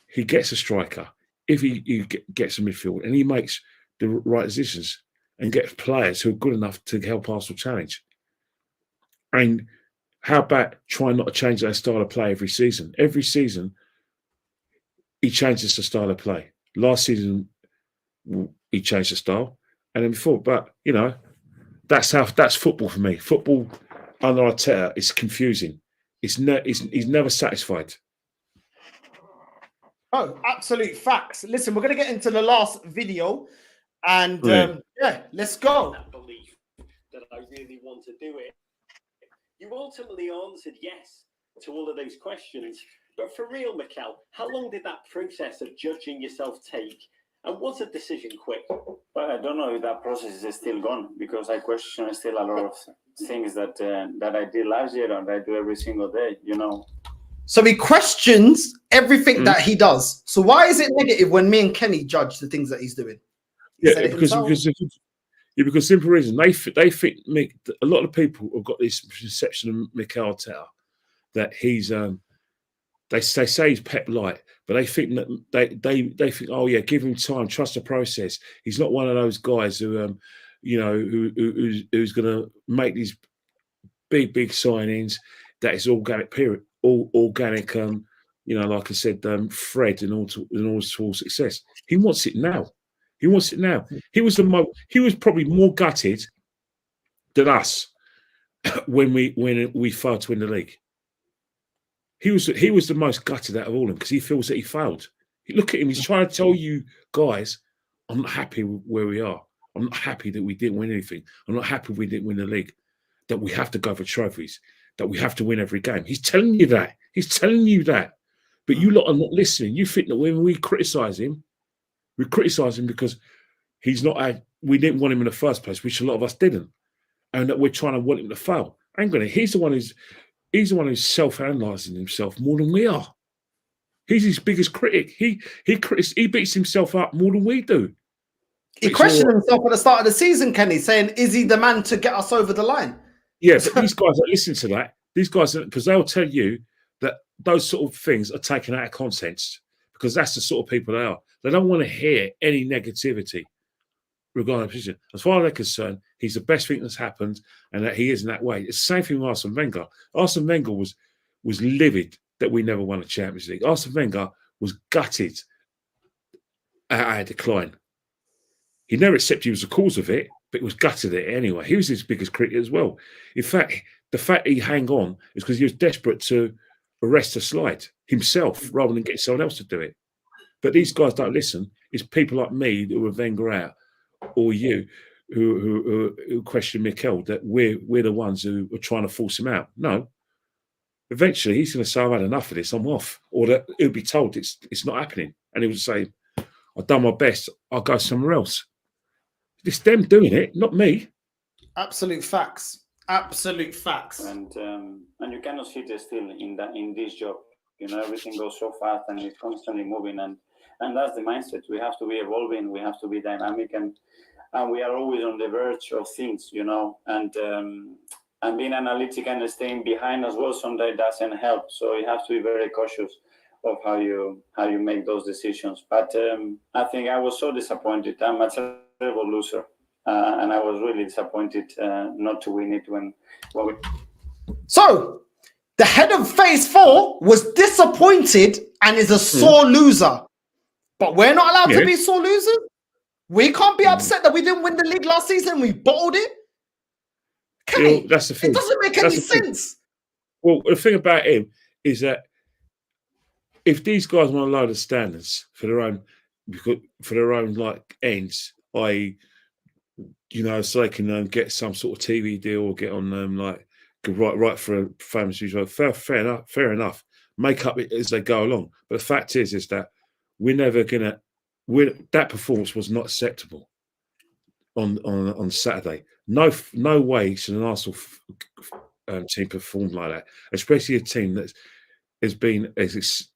he gets a striker, if he gets a midfield and he makes the right decisions and gets players who are good enough to help Arsenal challenge. And how about trying not to change their style of play every season? Every season, he changes the style of play. Last season, he changed the style, and then before. But that's football for me. Football under Arteta is confusing. He's never satisfied. Oh, absolute facts. Listen, we're going to get into the last video, and let's go. That belief that I really want to do it. You ultimately answered yes to all of those questions. But for real, Mikel, how long did that process of judging yourself take? And was a decision quick? Well, I don't know if that process is still gone because I question still a lot of things that I did last year and I do every single day, So he questions everything that he does. So why is it negative when me and Kenny judge the things that he's doing? Because simple reason they think a lot of people have got this perception of Mikel Arteta that he's they say he's Pep light, but they think that they think, oh yeah, give him time, trust the process. He's not one of those guys who who's going to make these big signings. That is organic period, all organic. Like I said, Fred in order towards success. He wants it now. He wants it now. He was probably more gutted than us when we failed to win the league. He was the most gutted out of all of them because he feels that he failed. Look at him. He's trying to tell you guys, I'm not happy with where we are. I'm not happy that we didn't win anything. I'm not happy we didn't win the league. That we have to go for trophies. That we have to win every game. He's telling you that. He's telling you that. But you lot are not listening. You think that when we criticise him because he's not. We didn't want him in the first place, which a lot of us didn't, and that we're trying to want him to fail. Hang on, he's the one who's self-analysing himself more than we are. He's his biggest critic. He beats himself up more than we do. He questioned himself at the start of the season, Kenny, saying, "Is he the man to get us over the line?" Yeah, but these guys that listen to that, because they'll tell you that those sort of things are taken out of context because that's the sort of people they are. They don't want to hear any negativity regarding the position. As far as they're concerned, he's the best thing that's happened and that he is in that way. It's the same thing with Arsene Wenger. Arsene Wenger was livid that we never won a Champions League. Arsene Wenger was gutted at our decline. He never accepted he was the cause of it, but he was gutted at it anyway. He was his biggest critic as well. In fact, the fact he hung on is because he was desperate to arrest a slide himself rather than get someone else to do it. But these guys don't listen. It's people like me that will Wenger out, or you who question Mikel that we're the ones who are trying to force him out. No. Eventually, he's going to say, I've had enough of this, I'm off. Or that he'll be told it's not happening. And he will say, I've done my best, I'll go somewhere else. It's them doing it, not me. Absolute facts. Absolute facts. And you cannot sit still in this job. You know, everything goes so fast and it's constantly moving, and that's the mindset. We have to be evolving, we have to be dynamic, and we are always on the verge of things, you know, and being analytic and staying behind as well sometimes doesn't help. So you have to be very cautious of how you make those decisions. But I think I was so disappointed. I'm a terrible loser. And I was really disappointed not to win it when we... So, the head of phase 4 was disappointed and is a sore loser. But we're not allowed to be sore losers? We can't be upset that we didn't win the league last season. We bottled it. Okay. That's the thing. It doesn't make any sense. Well, the thing about him is that if these guys want to lower the standards for their own like ends, i.e., you know, so they can get some sort of TV deal or get on them like right for a famous usual. Fair enough. Make up it as they go along. But the fact is that we're never gonna. That performance was not acceptable on Saturday. No way should an Arsenal team perform like that, especially a team that has been as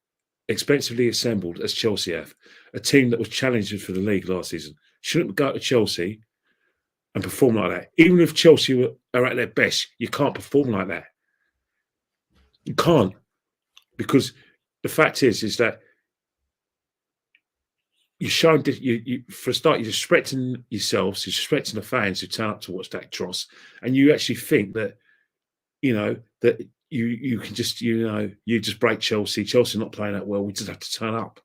expensively assembled as Chelsea have. A team that was challenging for the league last season shouldn't go to Chelsea and perform like that. Even if Chelsea are at their best, you can't perform like that. You can't, because the fact is that you're showing for a start, you're disrespecting yourselves, you're disrespecting the fans who turn up to watch that dross, and you actually think that that you can just you just break Chelsea. Chelsea not playing that well. We just have to turn up.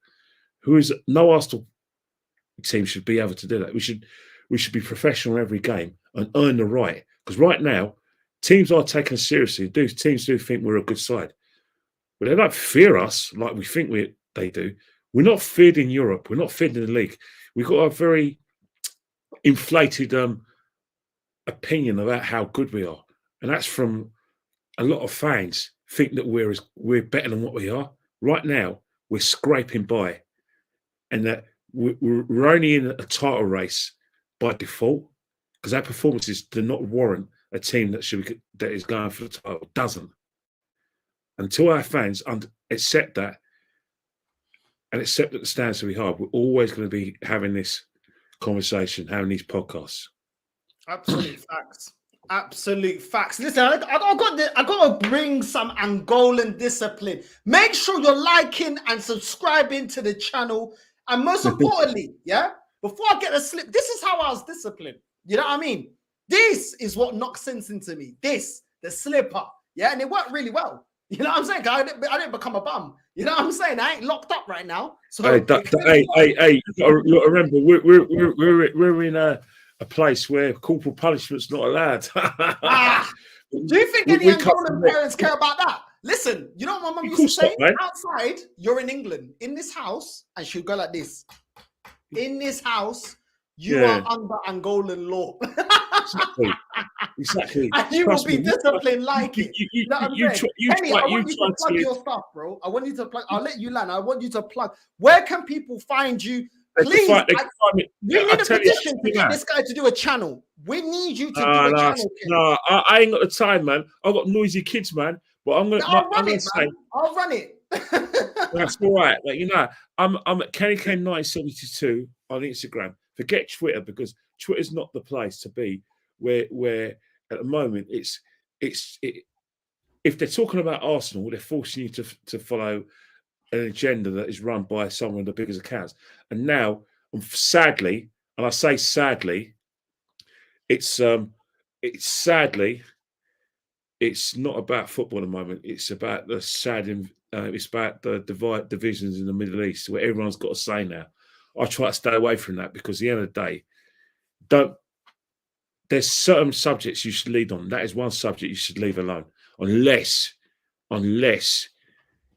No Arsenal team should be able to do that. We should be professional in every game and earn the right. Because right now, teams are taken seriously. Teams do think we're a good side, but they don't fear us like we think they do. We're not feared in Europe. We're not feared in the league. We've got a very inflated opinion about how good we are, and that's from a lot of fans think that we're better than what we are. Right now, we're scraping by, and that we're only in a title race by default, because our performances do not warrant a team that is going for the title. Doesn't. Until our fans accept that and accept that the standards will be hard, we're always going to be having this conversation, having these podcasts. Absolute facts. Absolute facts. Listen, I got to bring some Angolan discipline. Make sure you're liking and subscribing to the channel. And most importantly, before I get a slip, this is how I was disciplined. You know what I mean? This is what knocks sense into me. The slipper. Yeah, and it worked really well. You know what I'm saying? I didn't become a bum. You know what I'm saying? I ain't locked up right now. So hey, you remember, we're in a place where corporal punishment's not allowed. Do you think any Angolan parents care about that? Listen, you know what my mum used to say? Outside, you're in England. In this house, and she'll go like this. In this house, you are under Angolan law. Exactly. And you will be disciplined like it. You know what I'm saying? Kenny, I want you to plug your stuff, bro. I want you to plug. I'll let you land. I want you to plug. Where can people find you? Please, we need a petition to get this guy to do a channel. We need you to do a channel. No, I ain't got the time, man. I've got noisy kids, man. But I'll run it. That's all right. Like, I'm at Kenny Kane 972 on Instagram. Forget Twitter, because Twitter's not the place to be. Where at the moment if they're talking about Arsenal, they're forcing you to follow an agenda that is run by someone of the biggest accounts. And now, sadly, and I say sadly, it's not about football at the moment. It's about it's about the divisions in the Middle East, where everyone's got a say now. I try to stay away from that, because at the end of the day, there's certain subjects you should lead on. That is one subject you should leave alone, unless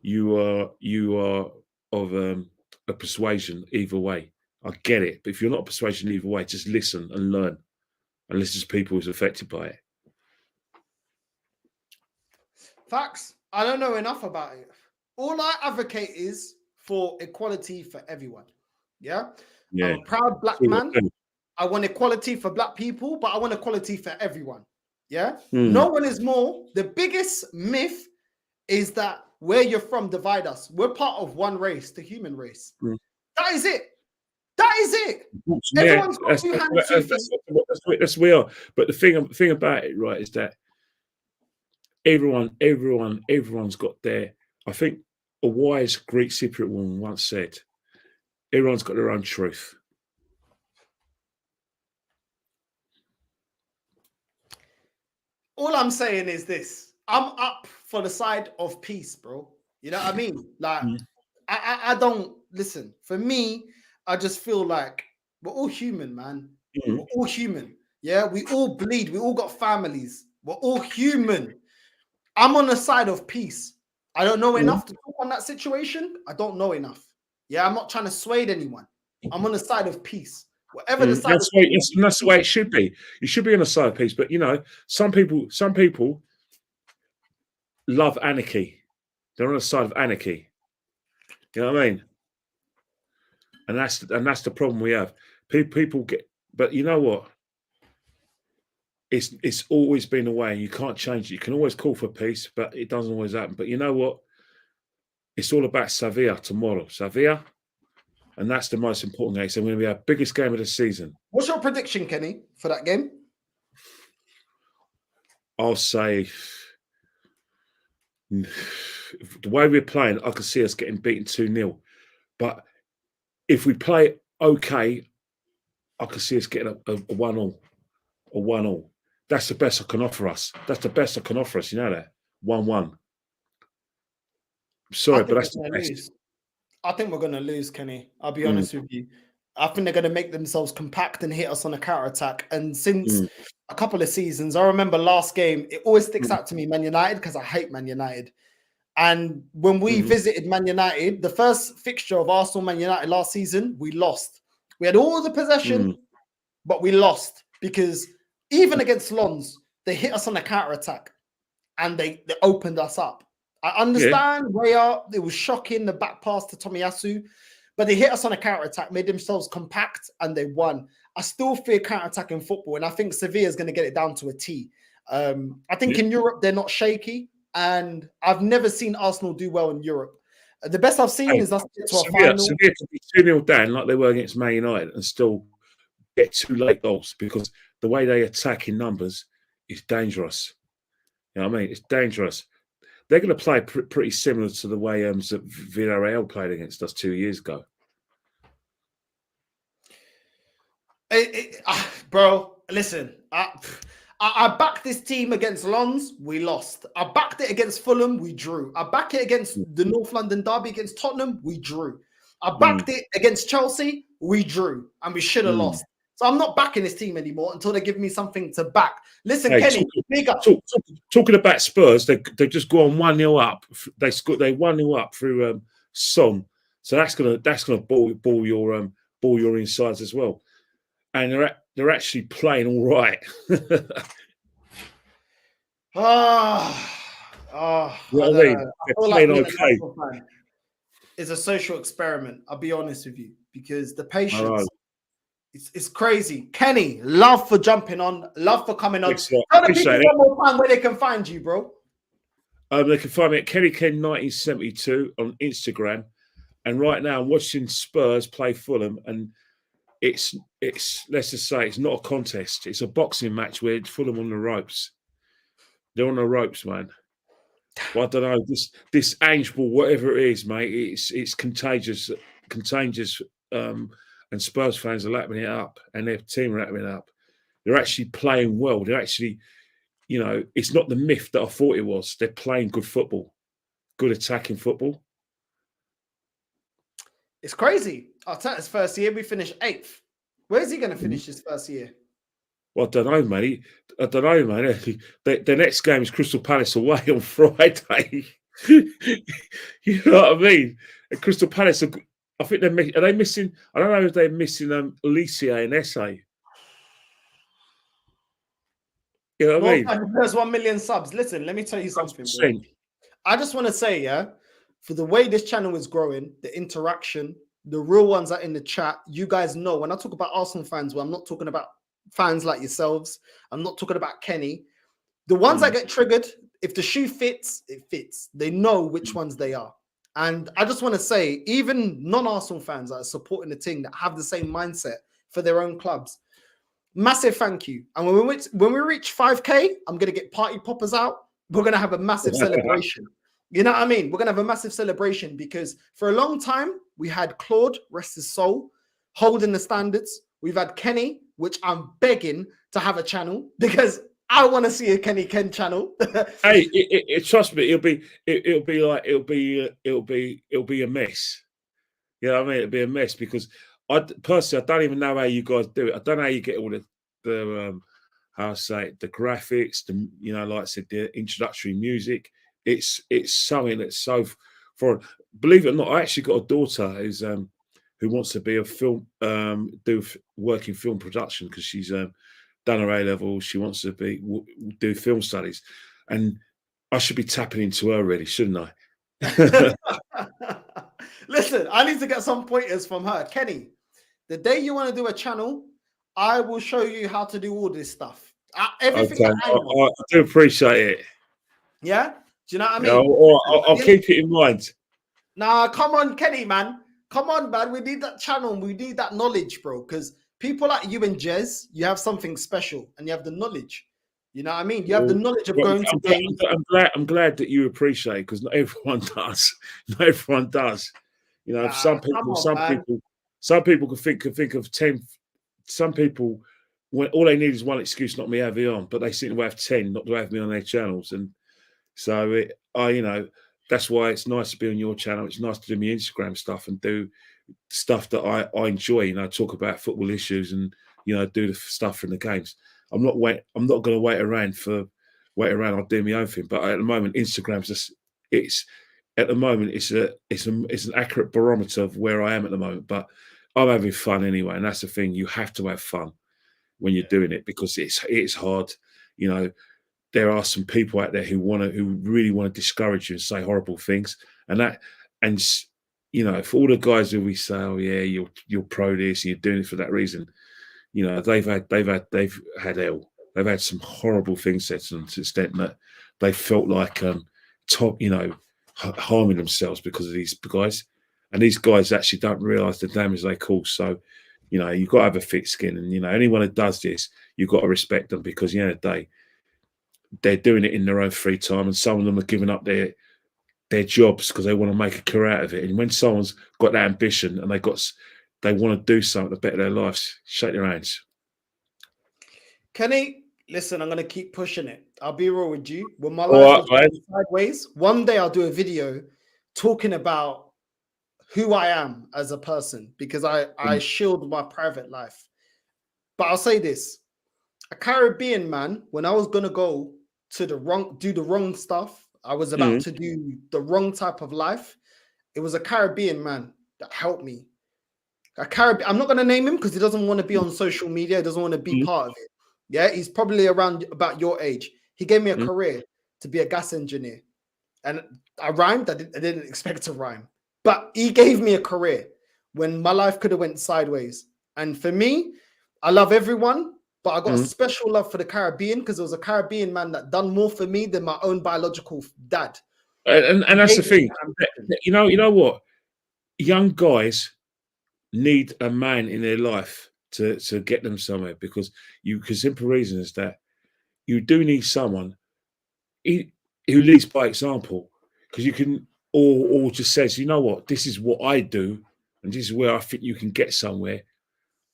you are of a persuasion either way. I get it, but if you're not a persuasion either way, just listen and learn, and listen to people who's affected by it. Facts. I don't know enough about it. All I advocate is for equality for everyone. Yeah. Yeah. I'm a proud black man. I want equality for black people, but I want equality for everyone. Yeah. No one is more. The biggest myth is that where you're from divide us. We're part of one race, the human race. That is it. That is it. Everyone's got two hands, two feet. That's we are. But the thing about it, right, is that everyone's got their. I think a wise Greek Cypriot woman once said, "Everyone's got their own truth." All I'm saying is this: I'm up for the side of peace, bro. You know what I mean? Like, I don't listen. For me, I just feel like we're all human, man. We're all human. Yeah, we all bleed. We all got families. We're all human. I'm on the side of peace. I don't know enough to talk on that situation. I don't know enough. Yeah, I'm not trying to sway anyone. I'm on the side of peace. Whatever the side that's the way it should be. You should be on the side of peace. But you know, some people love anarchy. They're on the side of anarchy. You know what I mean? And that's the problem we have. People get, but you know what? It's always been the way, and you can't change it. You can always call for peace, but it doesn't always happen. But you know what? It's all about Sevilla tomorrow. Sevilla, and that's the most important game. So we're going to be our biggest game of the season. What's your prediction, Kenny, for that game? I'll say the way we're playing, I can see us getting beaten 2-0. But if we play okay, I can see us getting a 1-1 or 1-1. That's the best I can offer us. That's the best I can offer us. You know that 1-1. Sorry, but that's the best. I think we're going to lose, Kenny. I'll be honest with you. I think they're going to make themselves compact and hit us on a counter-attack. And since a couple of seasons, I remember last game, it always sticks out to me, Man United, because I hate Man United. And when we visited Man United, the first fixture of Arsenal Man United last season, we lost. We had all the possession, but we lost because even against Lons, they hit us on a counter-attack and they opened us up. I understand Raya, it was shocking, the back pass to Tomiyasu, but they hit us on a counter-attack, made themselves compact, and they won. I still fear counter-attack in football, and I think Sevilla is going to get it down to a T. I think in Europe, they're not shaky, and I've never seen Arsenal do well in Europe. The best I've seen is us get to a final. Sevilla could be 2-0 down like they were against Man United and still get 2 late goals because the way they attack in numbers is dangerous. You know what I mean? It's dangerous. They're going to play pretty similar to the way Villarreal played against us 2 years ago. Bro, listen. I backed this team against Lons, we lost. I backed it against Fulham, we drew. I backed it against the North London derby against Tottenham, we drew. I backed it against Chelsea, we drew. And we should have lost. So I'm not backing this team anymore until they give me something to back. Listen, Kenny, talking about Spurs, they just go on 1-0 up. They 1-0 up through Son. So that's gonna ball your insides as well. And they're actually playing all right. It's a social experiment. I'll be honest with you, because the patience. It's crazy. Kenny, love for jumping on, love for coming on. Tell the people one more time where they can find you, bro. They can find me at KennyKen1972 on Instagram. And right now I'm watching Spurs play Fulham, and it's let's just say it's not a contest. It's a boxing match where Fulham on the ropes. They're on the ropes, man. Well, I don't know. This Ange ball, whatever it is, mate, it's contagious. And Spurs fans are lapping it up, and their team are lapping it up. They're actually playing well. They're actually, you know, it's not the myth that I thought it was. They're playing good football, good attacking football. It's crazy. Arteta's first year, we finished 8th. Where's he going to finish his first year? Well, I don't know, man. The next game is Crystal Palace away on Friday. You know what I mean? And Crystal Palace, I think are they missing? I don't know if they're missing Alicia and Essay. You know what I mean? There's 1 million subs. Listen, let me tell you something, bro. 100%. I just want to say, yeah, for the way this channel is growing, the interaction, the real ones are in the chat. You guys know when I talk about Arsenal fans, well, I'm not talking about fans like yourselves. I'm not talking about Kenny. The ones that get triggered, if the shoe fits, it fits. They know which ones they are. And I just want to say, even non-Arsenal fans that are supporting the team that have the same mindset for their own clubs, massive thank you. And when we reach 5K, I'm going to get party poppers out. We're going to have a massive celebration. You know what I mean? We're going to have a massive celebration because for a long time, we had Claude, rest his soul, holding the standards. We've had Kenny, which I'm begging to have a channel because I want to see a Kenny Ken channel. Hey, trust me, it'll be a mess. You know what I mean? It'll be a mess because I personally, I don't even know how you guys do it. I don't know how you get all the how I say it, the graphics, like I said, the introductory music. It's something that's so foreign. Believe it or not, I actually got a daughter who wants to be a film work in film production because she's done her A-level. She wants to do film studies, and I should be tapping into her really, shouldn't I? Listen, I need to get some pointers from her. Kenny, the day you want to do a channel, I will show you how to do all this stuff. Everything. Okay. I do appreciate it. Yeah? Do you know what I mean? Yeah, I'll keep it in mind. Nah, come on, Kenny, man. Come on, man. We need that channel. We need that knowledge, bro. Because people like you and Jez, you have something special and you have the knowledge. You know what I mean? You have the knowledge of going to games. I'm glad that you appreciate it because not everyone does. Not everyone does. You know, some people can think of 10. Some people, when all they need is one excuse not me have it on, but they seem to have 10 not to have me on their channels. And so that's why it's nice to be on your channel. It's nice to do my Instagram stuff and do stuff that I enjoy. Talk about football issues and do the stuff in the games. I'm not going to wait around. I'll do my own thing. But at the moment, Instagram's it's an accurate barometer of where I am at the moment. But I'm having fun anyway, and that's the thing. You have to have fun when you're doing it because it's hard. There are some people out there who really want to discourage you and say horrible things, for all the guys who we say, oh yeah, you're pro this and you're doing it for that reason, they've had hell. They've had some horrible things said to them to the extent that they felt like harming themselves because of these guys, and these guys actually don't realise the damage they cause. So, you've got to have a thick skin, and anyone who does this, you've got to respect them because at the end of the day, they're doing it in their own free time, and some of them are giving up their jobs because they want to make a career out of it. And when someone's got that ambition and they want to do something to better their lives, shake their hands. Kenny, listen, I'm going to keep pushing it. I'll be real with you. When my life was going sideways, one day I'll do a video talking about who I am as a person because I shield my private life. But I'll say this. A Caribbean man, when I was going to go to do the wrong stuff, I was about to do the wrong type of life. It was a Caribbean man that helped me. I'm not going to name him because he doesn't want to be on social media. He doesn't want to be part of it. Yeah, he's probably around about your age. He gave me a career to be a gas engineer. And I rhymed. I didn't expect to rhyme. But he gave me a career when my life could have went sideways. And for me, I love everyone. But I got a special love for the Caribbean because it was a Caribbean man that done more for me than my own biological dad. And that's the thing. You know what? Young guys need a man in their life to get them somewhere because simple reason is that you do need someone who leads by example because you can or just says, you know what, this is what I do and this is where I think you can get somewhere.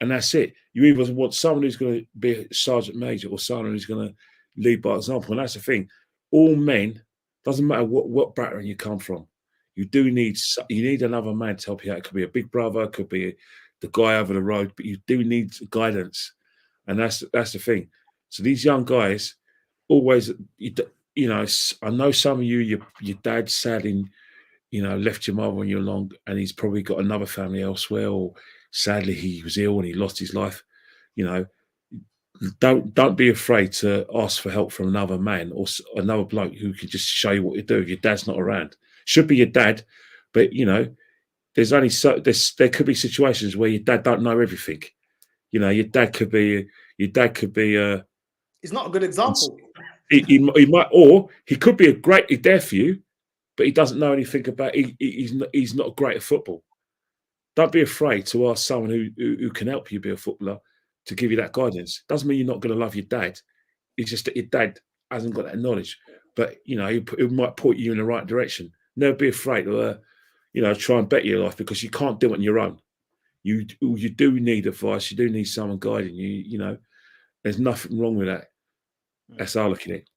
And that's it. You either want someone who's going to be a sergeant major or someone who's going to lead by example. And that's the thing. All men, doesn't matter what background you come from, you need another man to help you out. It could be a big brother, it could be the guy over the road, but you do need guidance. And that's the thing. So these young guys, always, you know, I know some of you, your dad sadly, you know, left your mother when you're long, and he's probably got another family elsewhere, or sadly he was ill and he lost his life. You know, don't be afraid to ask for help from another man or another bloke who can just show you what to do if your dad's not around. Should be your dad, but you know, there could be situations where your dad don't know everything. You know, your dad could be He's not a good example. He might, or he could be he's there for you, but he doesn't know anything about. He's not great at football. Don't be afraid to ask someone who can help you be a footballer to give you that guidance. Doesn't mean you're not going to love your dad. It's just that your dad hasn't got that knowledge. But you know, he might point you in the right direction. Never be afraid to, you know, try and better your life, because you can't do it on your own. You do need advice. You do need someone guiding you. You know, there's nothing wrong with that. That's how I look at it.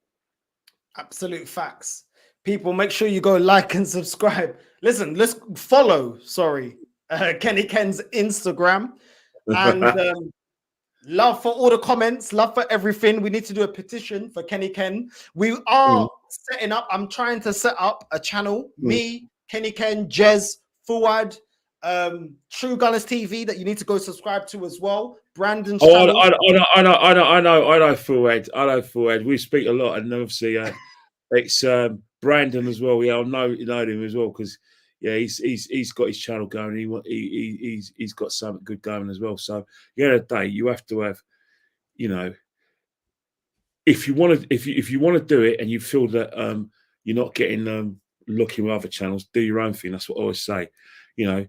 Absolute facts. People, make sure you go like and subscribe. Listen, let's follow. Kenny Ken's Instagram, and love for all the comments, love for everything. We need to do a petition for Kenny Ken. We are setting up. I'm trying to set up a channel. Me, Kenny Ken, Jez, Fuad, True Gunners TV that you need to go subscribe to as well. Brandon's channel. I know Fuad. We speak a lot, and obviously it's Brandon as well. Yeah, I know him as well, because yeah, he's got his channel going. He's got something good going as well. So yeah, the day you have to have, you know, if you want to do it, and you feel that you're not getting looking with other channels, do your own thing. That's what I always say. You know,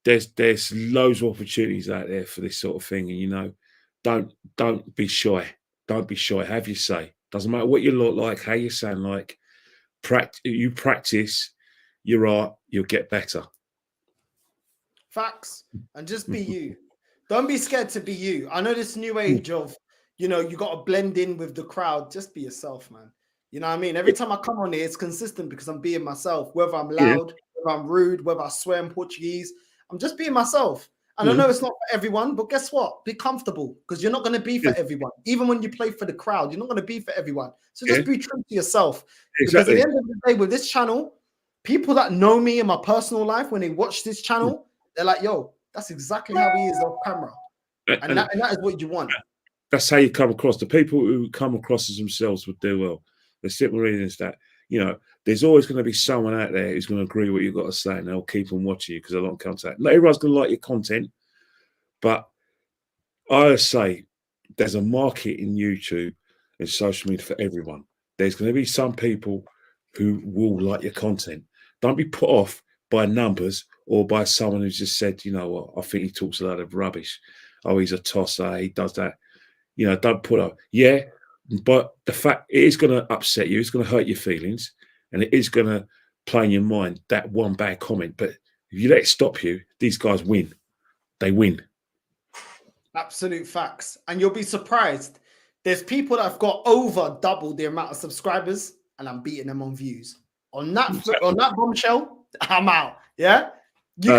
there's loads of opportunities out there for this sort of thing, and you know, don't be shy. Don't be shy. Have your say. Doesn't matter what you look like, how you sound like. You practice your art, you'll get better. Facts. And just be you. Don't be scared to be you. I know this new age of, you know, you got to blend in with the crowd. Just be yourself, man. You know what I mean? Every time I come on here, it's consistent because I'm being myself. Whether I'm loud, whether I'm rude, whether I swear in Portuguese, I'm just being myself. And I know it's not for everyone, but guess what? Be comfortable, because you're not going to be for everyone. Even when you play for the crowd, you're not going to be for everyone. So just be true to yourself. Exactly. Because at the end of the day, with this channel, people that know me in my personal life, when they watch this channel, they're like, yo, that's exactly how he is off camera. And that is what you want. That's how you come across. The people who come across as themselves would do well. The simple reason is that, you know, there's always going to be someone out there who's going to agree with what you've got to say, and they'll keep on watching you because they'll not contact. Not everyone's going to like your content, but I always say there's a market in YouTube and social media for everyone. There's going to be some people who will like your content. Don't be put off by numbers or by someone who's just said, you know what, I think he talks a lot of rubbish. Oh, he's a tosser. He does that. You know, don't put up. Yeah, but the fact it is going to upset you. It's going to hurt your feelings, and it is going to play in your mind that one bad comment. But if you let it stop you, these guys win. They win. Absolute facts. And you'll be surprised. There's people that have got over double the amount of subscribers, and I'm beating them on views. On that bombshell, I'm out. Yeah.